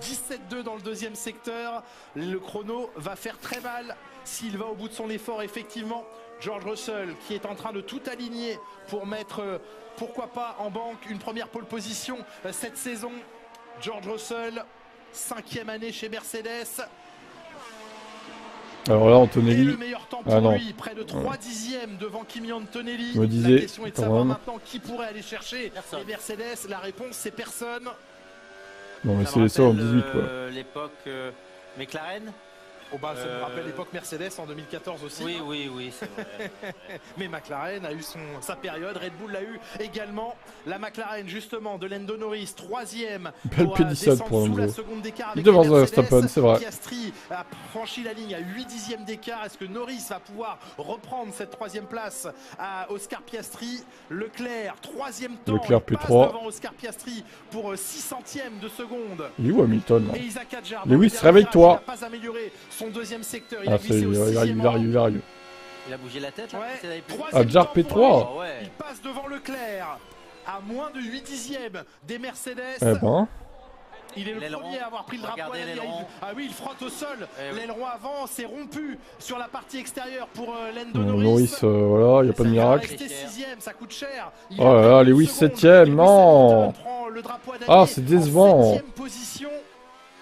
17,2 dans le deuxième secteur. Le chrono va faire très mal s'il va au bout de son effort. Effectivement, George Russell qui est en train de tout aligner pour mettre, pourquoi pas, en banque une première pole position cette saison. George Russell, 5e année chez Mercedes. Alors là, Antonelli. Et le meilleur temps pour lui, près de 3 dixièmes devant Kimi Antonelli. Je me disais, la question est de savoir maintenant qui pourrait aller chercher les Mercedes. La réponse, c'est personne. Non, mais c'est ça en 18 quoi. L'époque McLaren. Oh bah, ça me rappelle l'époque Mercedes en 2014 aussi. Oui, c'est vrai. Mais McLaren a eu sa période, Red Bull l'a eu également. La McLaren justement de Lando Norris, 3e. Belle pédissade pour sous la seconde d'écart. Il devance Verstappen, c'est vrai. Piastri a franchi la ligne à 8 dixièmes d'écart. Est-ce que Norris va pouvoir reprendre cette 3e place à Oscar Piastri? Leclerc, 3e temps. Leclerc P3 devant Oscar Piastri pour 6 centièmes de seconde. Il est où Hamilton? Et Isaac Hadjar, Lewis, réveille-toi. Il n'a pas amélioré son deuxième secteur. Ah, ça y est, il arrive. Il a bougé la tête là. Hadjar P3. Il passe devant Leclerc à moins de 8 dixièmes des Mercedes. Eh ben. Il est le premier à avoir pris le drapeau à la grille. Ah oui, il frotte au sol. L'aileron avant s'est rompu sur la partie extérieure pour Lando Norris. Voilà, il n'y a pas de miracle. Il est resté 6e, ça coûte cher. Oh là là, Lewis 7e, non. Ah, c'est décevant.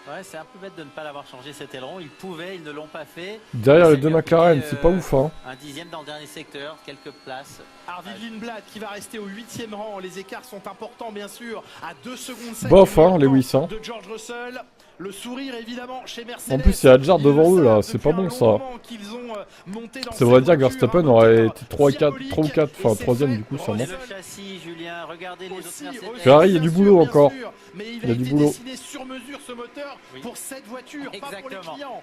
Ouais, c'est un peu bête de ne pas l'avoir changé cet aileron. Ils pouvaient, ils ne l'ont pas fait. Derrière les deux McLaren, c'est pas ouf hein. Un dixième dans le dernier secteur, quelques places. Arvid Lindblad qui va rester au 8e rang. Les écarts sont importants bien sûr. À 2 secondes 7 bof hein, Lewis hein. De George Russell. Le sourire évidemment chez Mercedes. En plus il y a Hadjar devant eux là, c'est pas bon ça. Ça voudrait dire que Verstappen aurait été 3 ou 4, enfin 3ème du coup sûrement. Le châssis, Julien, regardez les autres Mercedes. Ferrari, il y a du boulot encore. Il y a du boulot. Dessiné sur mesure ce moteur pour cette voiture, pas pour les clients.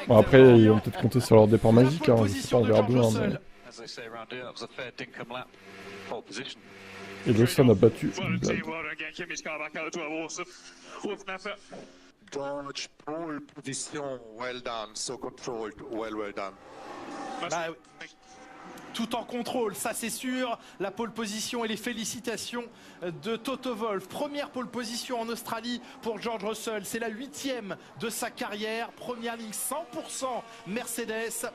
Bon, après ils vont peut-être compter sur leur départ magique, hein. Je sais pas, on verra bien. Mais... Et Lawson a battu. Dodge pole position, well done, so controlled, well done. tout en contrôle, ça c'est sûr. La pole position et les félicitations de Toto Wolff. Première pole position en Australie pour George Russell. C'est la 8e de sa carrière. Première ligne 100% Mercedes.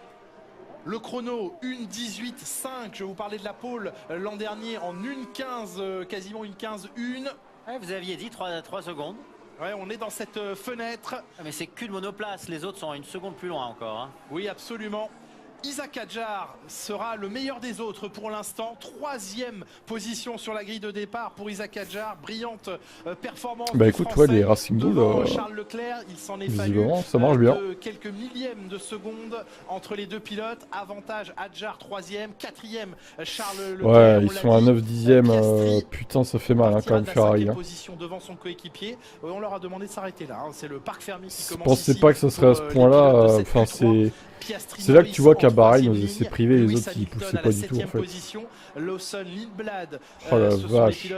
Le chrono 1:18.5, je vous parlais de la pole l'an dernier en 1:15, quasiment 1:15.1. Ouais, vous aviez dit 3 secondes. Ouais, on est dans cette fenêtre. Ah, mais c'est qu'une monoplace, les autres sont à 1 seconde plus loin encore. Hein. Oui, absolument. Isaac Hadjar sera le meilleur des autres pour l'instant. 3e position sur la grille de départ pour Isaac Hadjar. Brillante performance. Bah écoute, ouais, les Racing Bull, Charles Leclerc, il s'en est visiblement, ça marche bien. Quelques millièmes de seconde entre les deux pilotes. Avantage Hadjar 3e, 4e Charles Leclerc. Ouais, ils sont à 9/10. Putain, ça fait mal hein, quand même Ferrari. Hein. Position devant son coéquipier. On leur a demandé de s'arrêter là. Hein. C'est le parc Fermi qui commence. Je pensais pas que ça serait à ce point-là. Enfin, c'est là que tu vois qu'à Bahreïn, aux essais privés, les autres ils poussaient pas du tout en fait. Lawson, Lindblad, oh la vache,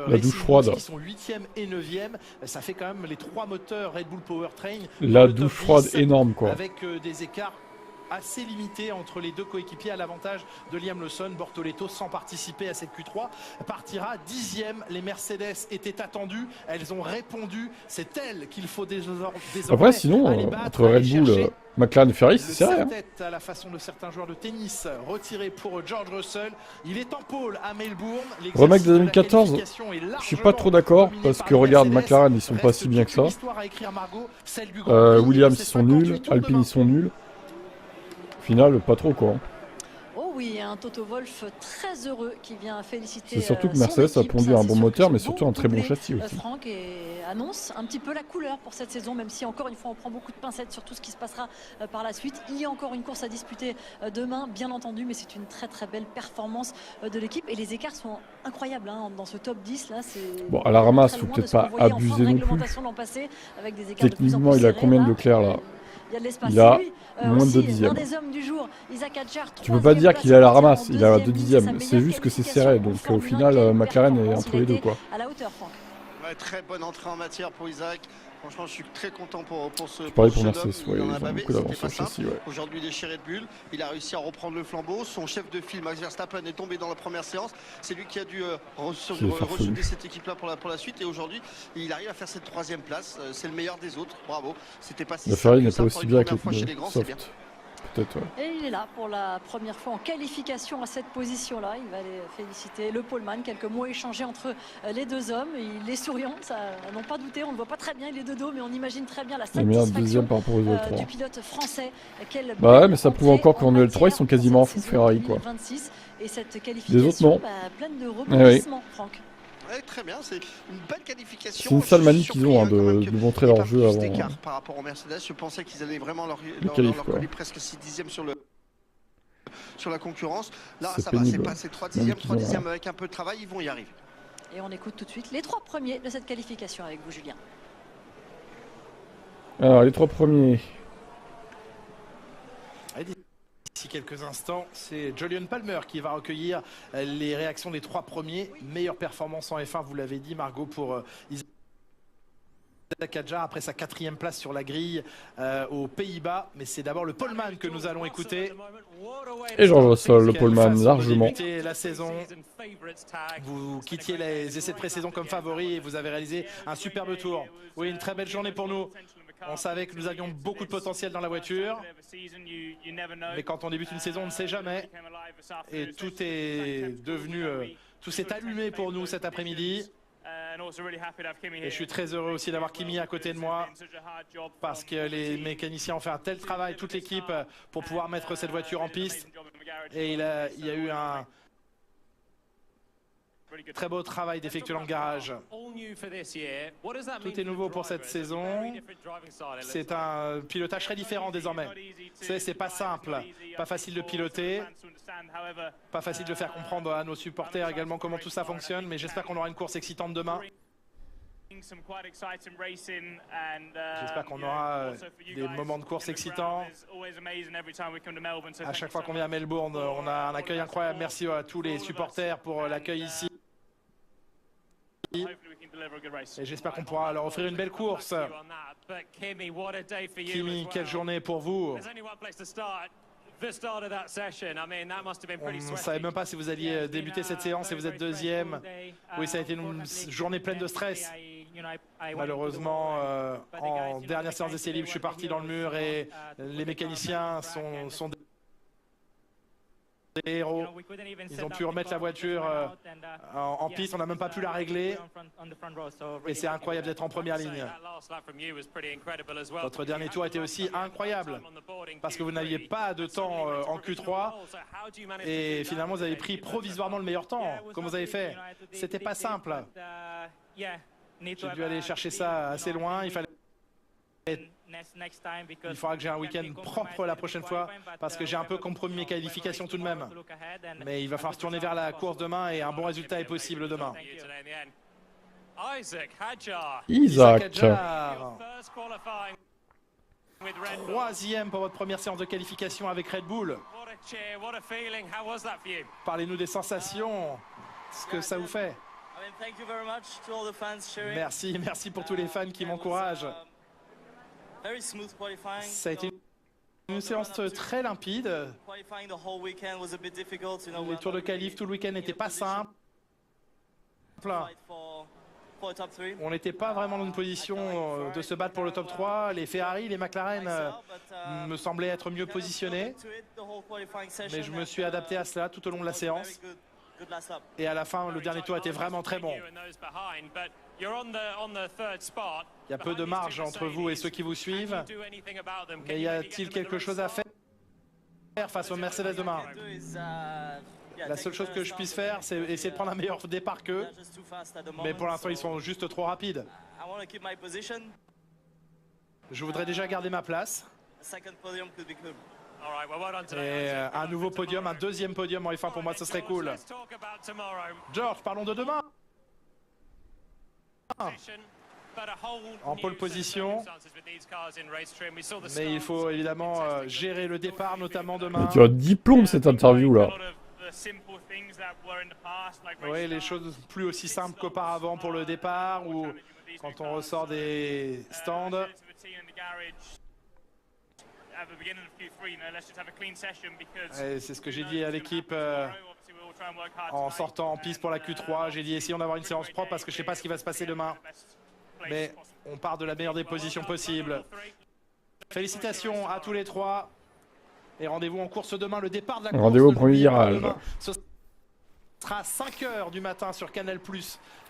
la douche froide. Qui sont 8e et 9e. Ça fait quand même les 3 moteurs Red Bull Powertrain. La douche froide énorme quoi. Avec des écarts assez limité entre les deux coéquipiers à l'avantage de Liam Lawson. Bortoleto, sans participer à cette Q3, partira 10e. Les Mercedes étaient attendues, elles ont répondu. C'est elles qu'il faut désormais. Après, sinon, entre Red Bull, McLaren et Ferrari, c'est serré. Hein. À la façon de certains joueurs de tennis, retiré pour George Russell. Il est en pôle à Melbourne. Remake de 2014, je suis pas trop d'accord parce que regarde, McLaren, ils sont pas si bien que ça. Williams, ils sont nuls. Alpine, ils sont nuls. Au final, pas trop quoi. Oh oui, un Toto Wolff très heureux qui vient féliciter. C'est surtout que Mercedes a pondu un bon moteur, mais surtout un très bon châssis aussi. Franck annonce un petit peu la couleur pour cette saison, même si encore une fois on prend beaucoup de pincettes sur tout ce qui se passera par la suite. Il y a encore une course à disputer demain, bien entendu, mais c'est une très très belle performance de l'équipe et les écarts sont incroyables hein, dans ce top 10 là. Bon, à la ramasse, faut peut-être pas abuser non plus. Techniquement, il a combien de Leclerc là? Il a moins de 2 dixièmes. Tu peux pas dire qu'il est à la ramasse, il a 2 dixièmes. C'est juste que c'est serré, donc au final, McLaren est entre les deux quoi. Très bonne entrée en matière pour Isaac. Franchement, je suis très content pour ce. Tu parlais pour Mercedes, ouais, ils ont beaucoup d'avance sur le châssis. Ouais. Aujourd'hui, il est chez Red Bull. Il a réussi à reprendre le flambeau. Son chef de file, Max Verstappen, est tombé dans la première séance. C'est lui qui a dû ressouder cette équipe-là pour la suite. Et aujourd'hui, il arrive à faire cette 3e place. C'est le meilleur des autres. Bravo. C'était pas si simple. La Ferrari n'est pas aussi bien avec les soft. Ouais. Et il est là pour la première fois en qualification à cette position-là. Il va aller féliciter le poleman. Quelques mots échangés entre les deux hommes. Il est souriant, ça n'en pas douté. On ne le voit pas très bien, il est de dos, mais on imagine très bien la satisfaction par rapport aux autres, du pilote français. Bah ouais, mais ça prouve encore qu'en L3, ils sont quasiment en fond Ferrari quoi. Et cette qualification, les autres non. Pleine de rebondissements, Franck. Ouais, très bien, c'est une belle qualification. C'est une sale manie qu'ils ont hein, de montrer leur jeu avant. Par rapport aux Mercedes, je pensais qu'ils allaient vraiment leur coller presque 6 dixièmes sur la concurrence. Là, ça va, c'est passé 3 dixièmes avec un peu de travail, ils vont y arriver. Et on écoute tout de suite les 3 premiers de cette qualification avec vous, Julien. Alors, les 3 premiers. D'ici quelques instants, c'est Jolyon Palmer qui va recueillir les réactions des 3 premiers. Meilleure performance en F1, vous l'avez dit, Margot, pour Isaac Hadjar après sa 4e place sur la grille aux Pays-Bas. Mais c'est d'abord le poleman que nous allons écouter. Et George Russell, le poleman, largement. La saison. Vous quittiez les essais de pré-saison comme favori et vous avez réalisé un superbe tour. Oui, une très belle journée pour nous. On savait que nous avions beaucoup de potentiel dans la voiture, mais quand on débute une saison, on ne sait jamais. Et tout est devenu, tout s'est allumé pour nous cet après-midi. Et je suis très heureux aussi d'avoir Kimi à côté de moi, parce que les mécaniciens ont fait un tel travail, toute l'équipe, pour pouvoir mettre cette voiture en piste. Et il y a eu un très beau travail d'effectuer dans le garage. Tout est nouveau pour cette saison. C'est un pilotage très différent désormais. C'est pas simple, pas facile de piloter, pas facile de faire comprendre à nos supporters également comment tout ça fonctionne, mais j'espère qu'on aura une course excitante demain. J'espère qu'on aura des moments de course excitants. À chaque fois qu'on vient à Melbourne, on a un accueil incroyable. Merci à tous les supporters pour l'accueil ici. Et j'espère qu'on pourra leur offrir une belle course. Kimi, quelle journée pour vous. On ne savait même pas si vous alliez débuter cette séance et vous êtes deuxième. Oui, ça a été une journée pleine de stress. Malheureusement, en dernière séance d'essai libre, je suis parti dans le mur et les mécaniciens sont des héros. Ils ont pu remettre la voiture en piste, on n'a même pas pu la régler. Et c'est incroyable d'être en première ligne. Votre dernier tour était aussi incroyable parce que vous n'aviez pas de temps en Q3 et finalement vous avez pris provisoirement le meilleur temps. Comme vous avez fait, c'était pas simple. J'ai dû aller chercher ça assez loin. Il faudra que j'ai un week-end propre la prochaine fois parce que j'ai un peu compromis mes qualifications tout de même. Mais il va falloir se tourner vers la course demain et un bon résultat est possible demain. Isaac Hadjar. Troisième pour votre première séance de qualification avec Red Bull. Parlez-nous des sensations, ce que ça vous fait. Merci pour tous les fans qui m'encouragent. Ça a été une séance très limpide. Les tours de qualif tout le week-end n'étaient pas simples. On n'était pas vraiment dans une position de se battre pour le top 3. Les Ferrari, les McLaren me semblaient être mieux positionnés. Mais je me suis adapté à cela tout au long de la séance. Et à la fin, le dernier tour était vraiment très bon. Il y a peu de marge entre vous et ceux qui vous suivent. Mais y a-t-il quelque chose à faire face aux Mercedes demain? La seule chose que je puisse faire, c'est essayer de prendre un meilleur départ qu'eux. Mais pour l'instant, ils sont juste trop rapides. Je voudrais déjà garder ma place. Et un nouveau podium, un deuxième podium en F1 pour moi, ce serait cool. George, parlons de demain. En pole position. Mais il faut évidemment gérer le départ, notamment demain. Tu as 10 plombs cette interview là. Oui, les choses plus aussi simples qu'auparavant pour le départ ou quand on ressort des stands. C'est ce que j'ai dit à l'équipe en sortant en piste pour la Q3. J'ai dit essayons d'avoir une séance propre parce que je ne sais pas ce qui va se passer demain. Mais on part de la meilleure des positions possibles. Félicitations à tous les trois. Et rendez-vous en course demain, le départ de la course. Rendez-vous au premier virage. Ce sera 5h du matin sur Canal+.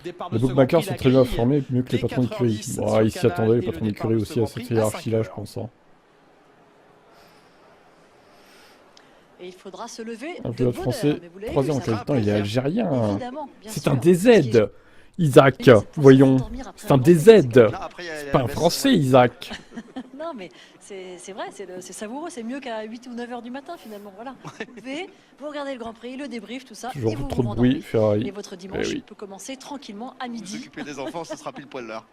Départ de les bookmakers sont très bien informés, mieux que les patrons d'écurie. Bon, ils s'y attendaient, les patrons d'écurie aussi à cette hiérarchie-là, je pense. Hein. Et il faudra se lever un pilote français, 3 ans en quel temps, il est algérien. C'est un DZ, Isaac, voyons. C'est un DZ. C'est pas un français, Isaac. Non, mais c'est vrai, c'est savoureux, c'est mieux qu'à 8 ou 9 h du matin finalement. Voilà. Vous regardez le Grand Prix, le débrief, tout ça. Toujours et vous trop vous de bruit, Ferrari. Et votre dimanche peut commencer tranquillement à midi. Vous occupez des enfants, ce sera pile poil l'heure.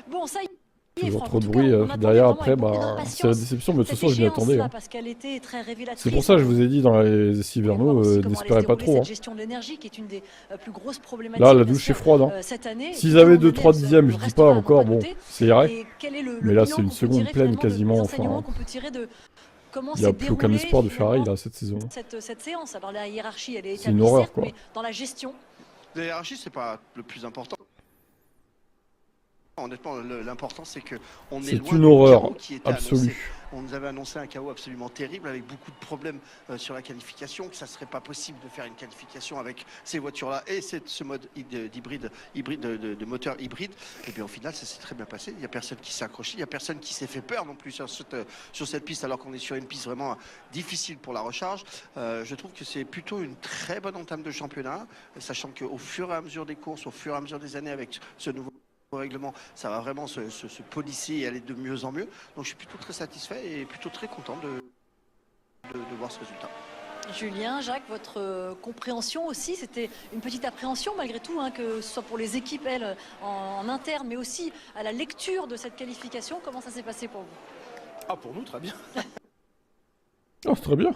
Bon, ça y est. Toujours trop de bruit derrière après, c'est la déception, mais de toute façon je m'y attendais. Hein. C'est pour ça que je vous ai dit dans les essais hivernaux, n'espérez pas trop. Hein. Là, la douche est froide. Hein. S'ils avaient 2-3 dixièmes, je dis pas encore, bon, c'est irait. Mais là, c'est une seconde pleine quasiment. Enfin, il n'y a plus aucun espoir de Ferrari là cette saison. Cette séance, alors la hiérarchie, elle est établie, une horreur, quoi. Mais dans la gestion. La hiérarchie, c'est pas le plus important. Honnêtement, l'important c'est que on est loin une horreur chaos qui était absolue. Annoncé. On nous avait annoncé un chaos absolument terrible avec beaucoup de problèmes sur la qualification, que ça serait pas possible de faire une qualification avec ces voitures-là et ce mode hybride de moteur hybride. Et bien au final, ça s'est très bien passé. Il n'y a personne qui s'est accroché, il n'y a personne qui s'est fait peur non plus sur cette piste, alors qu'on est sur une piste vraiment difficile pour la recharge. Je trouve que c'est plutôt une très bonne entame de championnat, sachant qu'au fur et à mesure des courses, au fur et à mesure des années, avec ce nouveau règlement, ça va vraiment se polisser et aller de mieux en mieux. Donc je suis plutôt très satisfait et plutôt très content de voir ce résultat. Julien, Jacques, votre compréhension aussi, c'était une petite appréhension malgré tout, hein, que ce soit pour les équipes, elles, en interne, mais aussi à la lecture de cette qualification. Comment ça s'est passé pour vous? Ah, pour nous, très bien. Oh, c'est très bien.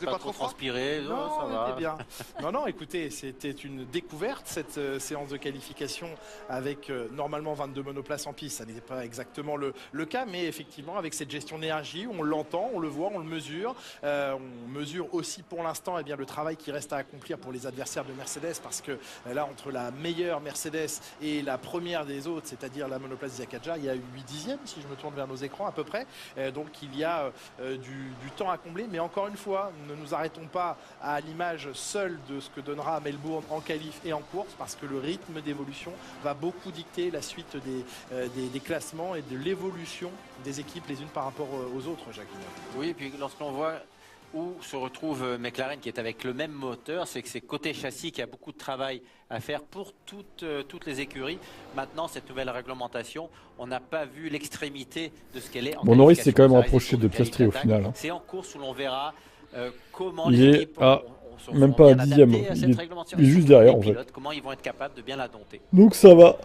pas trop transpiré. Non, ça va. Bien. Non, écoutez, c'était une découverte cette séance de qualification avec normalement 22 monoplaces en piste. Ça n'était pas exactement le cas, mais effectivement avec cette gestion d'énergie, on l'entend, on le voit, on le mesure. On mesure aussi pour l'instant le travail qui reste à accomplir pour les adversaires de Mercedes, parce que là, entre la meilleure Mercedes et la première des autres, c'est-à-dire la monoplace d'Isaac Hadjar, il y a 8 dixièmes, si je me tourne vers nos écrans à peu près. Donc il y a du temps à combler, mais encore une fois, ne nous arrêtons pas à l'image seule de ce que donnera Melbourne en qualif et en course, parce que le rythme d'évolution va beaucoup dicter la suite des classements et de l'évolution des équipes les unes par rapport aux autres, Jacques. Oui, et puis lorsqu'on voit où se retrouve McLaren qui est avec le même moteur, c'est que c'est côté châssis qu'il y a beaucoup de travail à faire pour toutes les écuries. Maintenant, cette nouvelle réglementation, on n'a pas vu l'extrémité de ce qu'elle est. Bon, Norris s'est quand même rapproché de Piastri au final. Hein. C'est en course où l'on verra comment il les équipes même pas à dixième, il est juste derrière en fait. Comment ils vont être capables de bien la dompter. Donc ça va.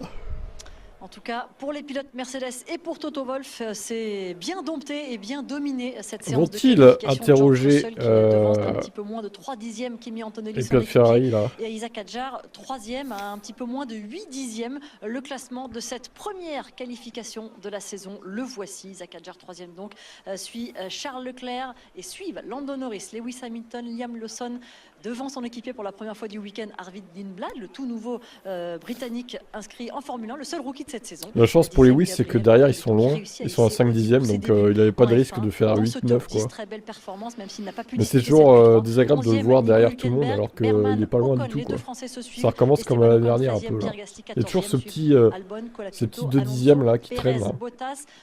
En tout cas, pour les pilotes Mercedes et pour Toto Wolff, c'est bien dompté et bien dominé cette séance de qualification. Vont-ils interroger un petit peu moins de 3 dixièmes Kimi Antonelli, son Ferrari, là. Et Isaac Hadjar, 3e à un petit peu moins de 8 dixièmes. Le classement de cette première qualification de la saison, le voici. Isaac Hadjar, 3e donc, suit Charles Leclerc et suivent Lando Norris, Lewis Hamilton, Liam Lawson, devant son équipier pour la première fois du week-end, Arvid Lindblad, le tout nouveau Britannique inscrit en Formule 1, le seul rookie de cette saison. La chance pour Lewis, c'est que derrière ils sont loin, ils sont à 5 dixièmes, donc il n'avait pas de risque de faire 8-9 quoi. Très belle performance, même s'il n'a pas pu. Mais c'est toujours désagréable de le voir derrière tout le monde alors qu'il n'est pas loin du tout quoi. Ça recommence comme l'année dernière un peu là. Il y a toujours ces petits 2 dixièmes là qui traînent là.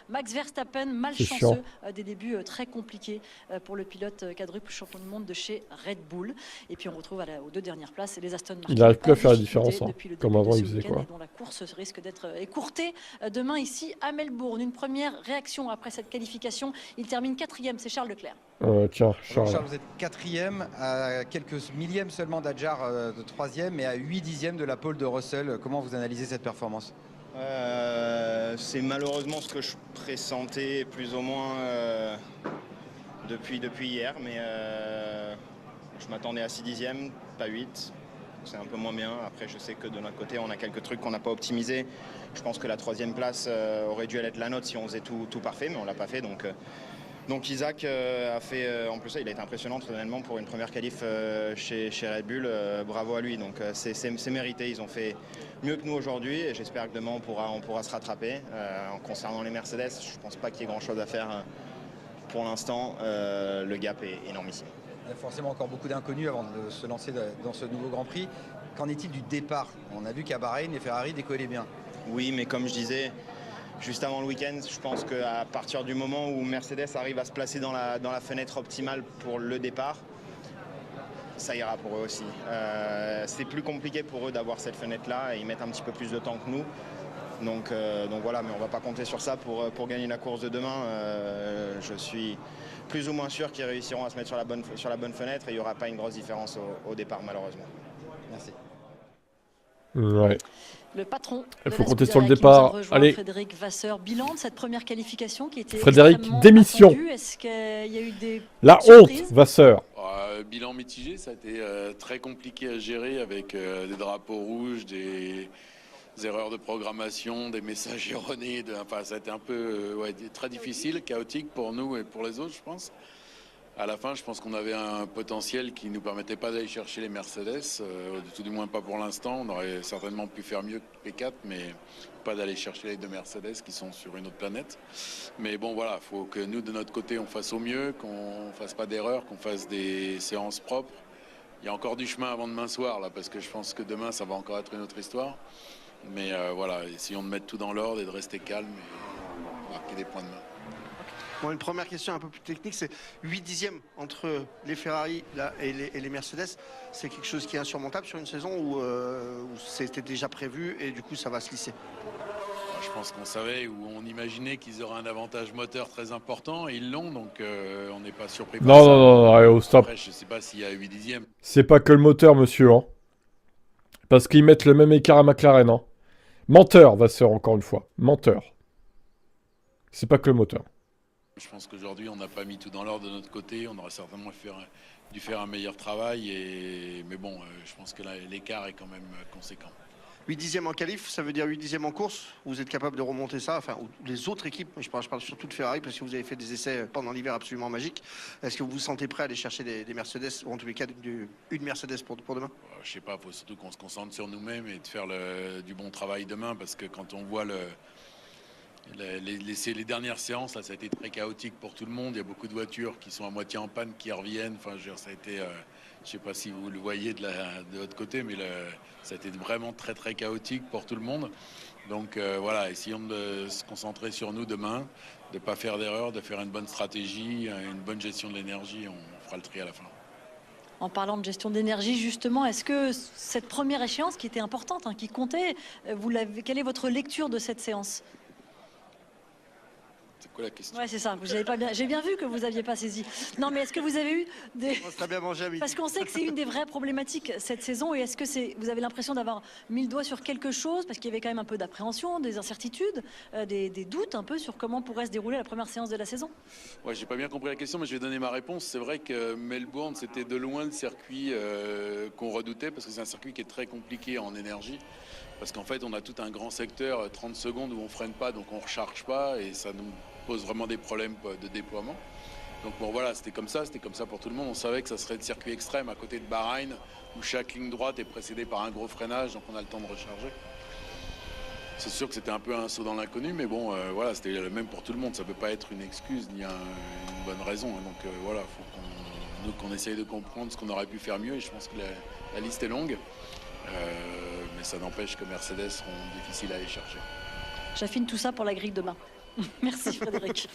Max Verstappen, malchanceux, des débuts très compliqués pour le pilote quadruple champion du monde de chez Red Bull. Et puis on retrouve aux 2 dernières places les Aston Martin. Il n'arrive plus à faire la différence, hein, comme avant il faisait quoi. Dont la course risque d'être écourtée demain ici à Melbourne. Une première réaction après cette qualification. Il termine 4e, c'est Charles Leclerc. Tiens, Charles. Vous êtes 4e, à quelques millièmes seulement d'Adjar de 3e et à 8 dixièmes de la pole de Russell. Comment vous analysez cette performance? C'est malheureusement ce que je pressentais plus ou moins depuis hier, mais je m'attendais à 6 dixièmes, pas 8. C'est un peu moins bien. Après, je sais que de notre côté, on a quelques trucs qu'on n'a pas optimisés. Je pense que la 3e place aurait dû être la nôtre si on faisait tout parfait, mais on ne l'a pas fait. Donc Isaac a fait, en plus, il a été impressionnant personnellement pour une première qualif chez Red Bull. Bravo à lui. Donc c'est mérité. Ils ont fait mieux que nous aujourd'hui et j'espère que demain on pourra se rattraper. En concernant les Mercedes, je ne pense pas qu'il y ait grand-chose à faire pour l'instant. Le gap est énormissime. Il y a forcément encore beaucoup d'inconnus avant de se lancer dans ce nouveau Grand Prix. Qu'en est-il du départ? On a vu qu'à Bahreïn, les Ferrari décollaient bien. Oui, mais comme je disais, juste avant le week-end, je pense qu'à partir du moment où Mercedes arrive à se placer dans la fenêtre optimale pour le départ, ça ira pour eux aussi. C'est plus compliqué pour eux d'avoir cette fenêtre-là et ils mettent un petit peu plus de temps que nous. Donc voilà, mais on ne va pas compter sur ça pour gagner la course de demain. Je suis plus ou moins sûr qu'ils réussiront à se mettre sur la bonne fenêtre et il n'y aura pas une grosse différence au départ malheureusement. Merci. Ouais. Le patron. Il faut compter sur le départ. Allez. Frédéric Vasseur, bilan de cette première qualification qui était Frédéric, démission. Est-ce qu'il y a eu des la surprises? Honte, Vasseur. Bilan mitigé, ça a été très compliqué à gérer avec des drapeaux rouges, des erreurs de programmation, des messages erronés. Enfin, ça a été un peu très difficile, chaotique pour nous et pour les autres, je pense. À la fin, je pense qu'on avait un potentiel qui ne nous permettait pas d'aller chercher les Mercedes, tout du moins pas pour l'instant. On aurait certainement pu faire mieux que P4, mais pas d'aller chercher les 2 Mercedes qui sont sur une autre planète. Mais bon, voilà, il faut que nous, de notre côté, on fasse au mieux, qu'on ne fasse pas d'erreurs, qu'on fasse des séances propres. Il y a encore du chemin avant demain soir, là, parce que je pense que demain, ça va encore être une autre histoire. Mais voilà, essayons de mettre tout dans l'ordre et de rester calme et marquer des points de main. Bon, une première question un peu plus technique, c'est 8 dixièmes entre les Ferrari là, et les Mercedes. C'est quelque chose qui est insurmontable sur une saison où c'était déjà prévu et du coup ça va se lisser? Je pense qu'on savait ou on imaginait qu'ils auraient un avantage moteur très important et ils l'ont, donc on n'est pas surpris par ça. Non, allez, oh, stop. Après, je ne sais pas s'il y a 8 dixièmes. C'est pas que le moteur, monsieur. Hein. Parce qu'ils mettent le même écart à McLaren. Hein. Menteur, Vasseur, encore une fois. Menteur. C'est pas que le moteur. Je pense qu'aujourd'hui, on n'a pas mis tout dans l'ordre de notre côté. On aurait certainement dû faire un meilleur travail. Mais bon, je pense que l'écart est quand même conséquent. 8 dixièmes en qualif, ça veut dire 8 dixièmes en course. Vous êtes capable de remonter ça, enfin, ou les autres équipes, je parle surtout de Ferrari, parce que vous avez fait des essais pendant l'hiver absolument magiques. Est-ce que vous vous sentez prêt à aller chercher des Mercedes, ou en tous les cas une Mercedes pour demain? Je sais pas, il faut surtout qu'on se concentre sur nous-mêmes et de faire du bon travail demain, parce que quand on voit les dernières séances, là, ça a été très chaotique pour tout le monde. Il y a beaucoup de voitures qui sont à moitié en panne, qui reviennent. Enfin, ça a été, je sais pas si vous le voyez de votre côté, mais ça a été vraiment très très chaotique pour tout le monde. Donc voilà, essayons de se concentrer sur nous demain, de ne pas faire d'erreur, de faire une bonne stratégie, une bonne gestion de l'énergie. On fera le tri à la fin. En parlant de gestion d'énergie, justement, est-ce que cette première échéance qui était importante, qui comptait, quelle est votre lecture de cette séance ? C'est quoi la question? Ouais, c'est ça. Vous avez pas bien. J'ai bien vu que vous n'aviez pas saisi. Non, mais est-ce que vous avez eu des. On serait bien mangé à midi. Parce qu'on sait que c'est une des vraies problématiques cette saison. Et est-ce que vous avez l'impression d'avoir mis le doigt sur quelque chose? Parce qu'il y avait quand même un peu d'appréhension, des incertitudes, des doutes un peu sur comment pourrait se dérouler la première séance de la saison. Ouais, j'ai pas bien compris la question, mais je vais donner ma réponse. C'est vrai que Melbourne, c'était de loin le circuit qu'on redoutait, parce que c'est un circuit qui est très compliqué en énergie. Parce qu'en fait, on a tout un grand secteur, 30 secondes, où on freine pas, donc on recharge pas, et ça nous pose vraiment des problèmes de déploiement. Donc bon, voilà, c'était comme ça pour tout le monde. On savait que ça serait le circuit extrême à côté de Bahreïn, où chaque ligne droite est précédée par un gros freinage, donc on a le temps de recharger. C'est sûr que c'était un peu un saut dans l'inconnu, mais bon, voilà, c'était le même pour tout le monde. Ça peut pas être une excuse ni une bonne raison. Donc voilà, il faut qu'on essaye de comprendre ce qu'on aurait pu faire mieux, et je pense que la liste est longue. Mais ça n'empêche que Mercedes seront difficiles à aller chercher. J'affine tout ça pour la grille demain. Merci Frédéric.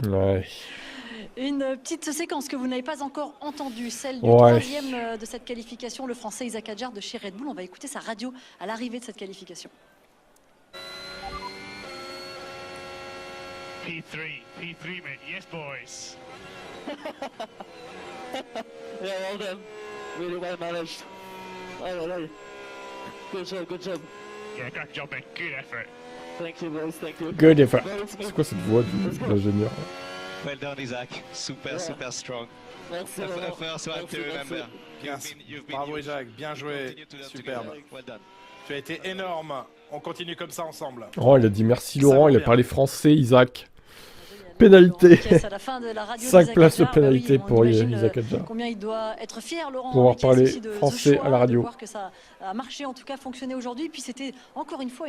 Ouais. Une petite séquence que vous n'avez pas encore entendue, celle du troisième de cette qualification, le français Isaac Hadjar de chez Red Bull. On va écouter sa radio à l'arrivée de cette qualification. P3 mate, yes boys. Yeah, well done. Really well managed. Good job. Yeah, great job mate, good effort. Thank you boys, thank you. Good effort. C'est quoi cette voix de l'ingénieur? Well done Isaac, super strong. Merci. First one to remember. Bravo Isaac, bien joué, superbe. Well done. Tu as été énorme, on continue comme ça ensemble. Oh, il a dit merci Laurent, il a parlé français Isaac. Pénalité. 5 places de pénalité pour Isaac Hadjar. Combien il doit être fier, Laurent, pour avoir parlé français à la radio. De voir que ça a marché, en tout cas fonctionné aujourd'hui. Puis c'était encore une fois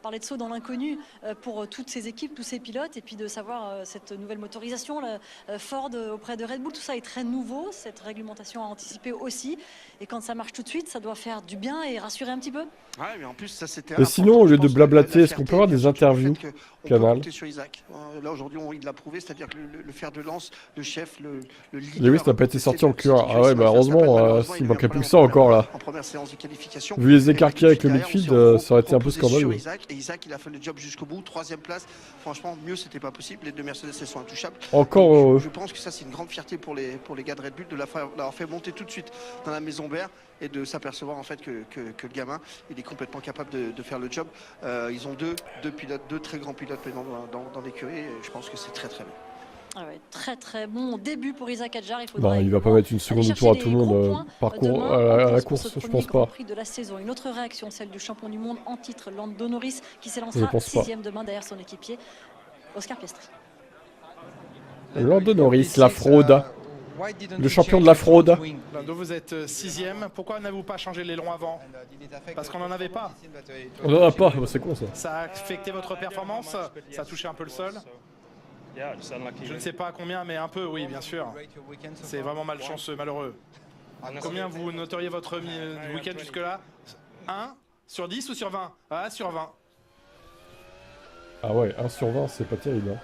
parler de saut dans l'inconnu pour toutes ces équipes, tous ces pilotes, et puis de savoir cette nouvelle motorisation, Ford auprès de Red Bull, tout ça est très nouveau, cette réglementation à anticiper aussi. Et quand ça marche tout de suite, ça doit faire du bien et rassurer un petit peu. Ouais, mais en plus, ça c'était. Et sinon, au lieu de blablater, est-ce qu'on peut avoir des interviews Canal? Sur Isaac. Là aujourd'hui, il l'a prouvé, c'est-à-dire que le fer de lance, le chef, le leader. Et oui, ça n'a pas été sorti en Q1. Ah ouais, bah heureusement, il manquait plus que ça encore là. En première séance de qualification. Vu les écarts qu'il y a avec le midfield, ça aurait été un peu scandaleux. Et Isaac, il a fait le job jusqu'au bout, 3e place. Franchement, mieux c'était pas possible. Les deux Mercedes, elles sont intouchables. Encore. Je pense que ça, c'est une grande fierté pour les gars de Red Bull de l'avoir fait monter tout de suite dans la maison Bert et de s'apercevoir en fait que le gamin, il est complètement capable de faire le job. Ils ont deux pilotes, deux très grands pilotes dans l'écurie. Je pense que c'est très très bien. Ah ouais, très très bon début pour Isaac Hadjar. Il va pas mettre une seconde tour à tout le monde parcours à la course, je pense pas. De la saison. Une autre réaction, celle du champion du monde en titre, Lando Norris, qui s'élancera 6e demain derrière son équipier, Oscar Piastri. Lando Norris, la fraude. Le champion de la fraude. Lando, vous êtes 6e. Pourquoi n'avez-vous pas changé l'aileron avant? Parce qu'on n'en avait pas. On n'en a pas, c'est con ça. Ça a affecté votre performance? Ça a touché un peu le sol? Je ne sais pas combien, mais un peu, oui, bien sûr. C'est vraiment malchanceux, malheureux. Combien vous noteriez votre week-end jusque-là? 1 sur 10 ou sur 20? Ah, sur 20. Ah ouais, 1 sur 20, c'est pas terrible. Hein.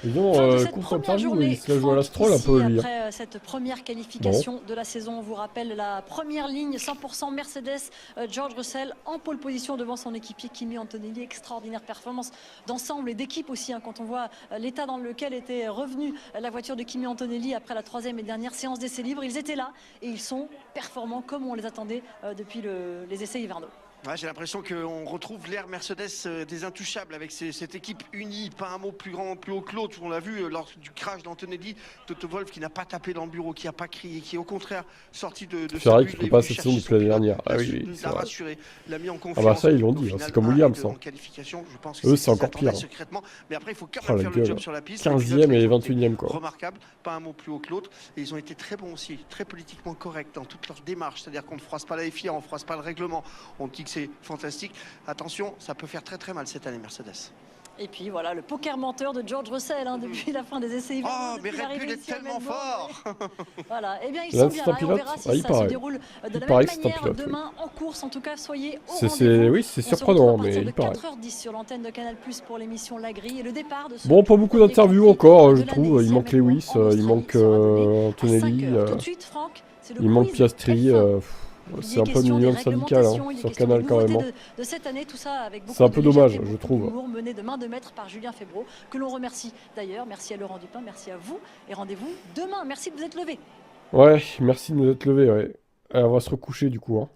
Et donc, course interview, il se la joue à l'Astrol un peu, lui. Après cette première qualification de la saison, on vous rappelle la première ligne, 100% Mercedes, George Russell en pole position devant son équipier Kimi Antonelli. Extraordinaire performance d'ensemble et d'équipe aussi, quand on voit l'état dans lequel était revenue la voiture de Kimi Antonelli après la 3e et dernière séance d'essais libres. Ils étaient là et ils sont performants comme on les attendait depuis les essais hivernaux. Ouais, j'ai l'impression qu'on retrouve l'ère Mercedes des intouchables avec cette équipe unie, pas un mot plus grand, plus haut que l'autre. On l'a vu lors du crash d'Antonelli, Toto Wolff qui n'a pas tapé dans le bureau, qui n'a pas crié, qui est au contraire sorti de Ferrari qui ne fait pas cette saison depuis l'année dernière. Ah oui, c'est vrai. Rassuré, l'a mis en confiance. Ah bah ça ils l'ont dit, c'est comme Williams. En qualification, je pense que eux c'est encore pire. Secrètement, mais après il faut quand même faire le job sur la piste. 15e et 21e quoi. Remarquable, pas un mot plus haut que l'autre. Et ils ont été très bons aussi, très politiquement corrects dans toute leur démarche. C'est-à-dire qu'on ne froisse pas la FIA, on ne froisse pas le règlement. On dit que c'est fantastique. Attention, ça peut faire très très mal cette année Mercedes. Et puis voilà, le poker menteur de George Russell depuis la fin des essais. Oh, mais Red Bull est tellement fort. Voilà, et bien ils sont bien là, on verra si ça se déroule de la même manière demain en course. En tout cas, soyez au rendez-vous. Oui, c'est surprenant, mais il paraît. 4h10 sur l'antenne de Canal+ pour l'émission La Grille et le départ de ce bon, pas beaucoup d'interviews encore, je trouve. Il manque Lewis, il manque Antonelli, il manque Piastri. C'est un peu une union syndicale sur Canal carrément. C'est un peu dommage, je trouve. Mené de main de maître par Julien Febvreau, que l'on remercie d'ailleurs. Merci à Laurent Dupin, merci à vous. Et rendez-vous demain. Merci de vous être levé. Ouais, merci de nous être levés. Ouais. On va se recoucher du coup.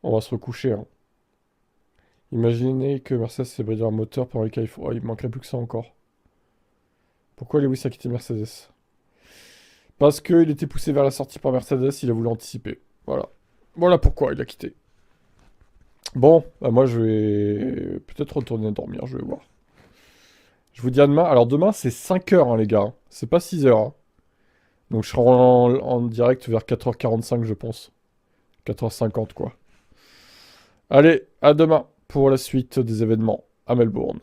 On va se recoucher. Imaginez que Mercedes s'est brisé un moteur pendant les qualifs. Oh, il manquerait plus que ça encore. Pourquoi Lewis a quitté Mercedes ? Parce qu'il était poussé vers la sortie par Mercedes, il a voulu anticiper. Voilà. Voilà pourquoi il a quitté. Bon, bah moi je vais peut-être retourner dormir, je vais voir. Je vous dis à demain. Alors demain c'est 5h les gars. C'est pas 6h. Donc je serai en direct vers 4h45 je pense. 4h50 quoi. Allez, à demain pour la suite des événements à Melbourne.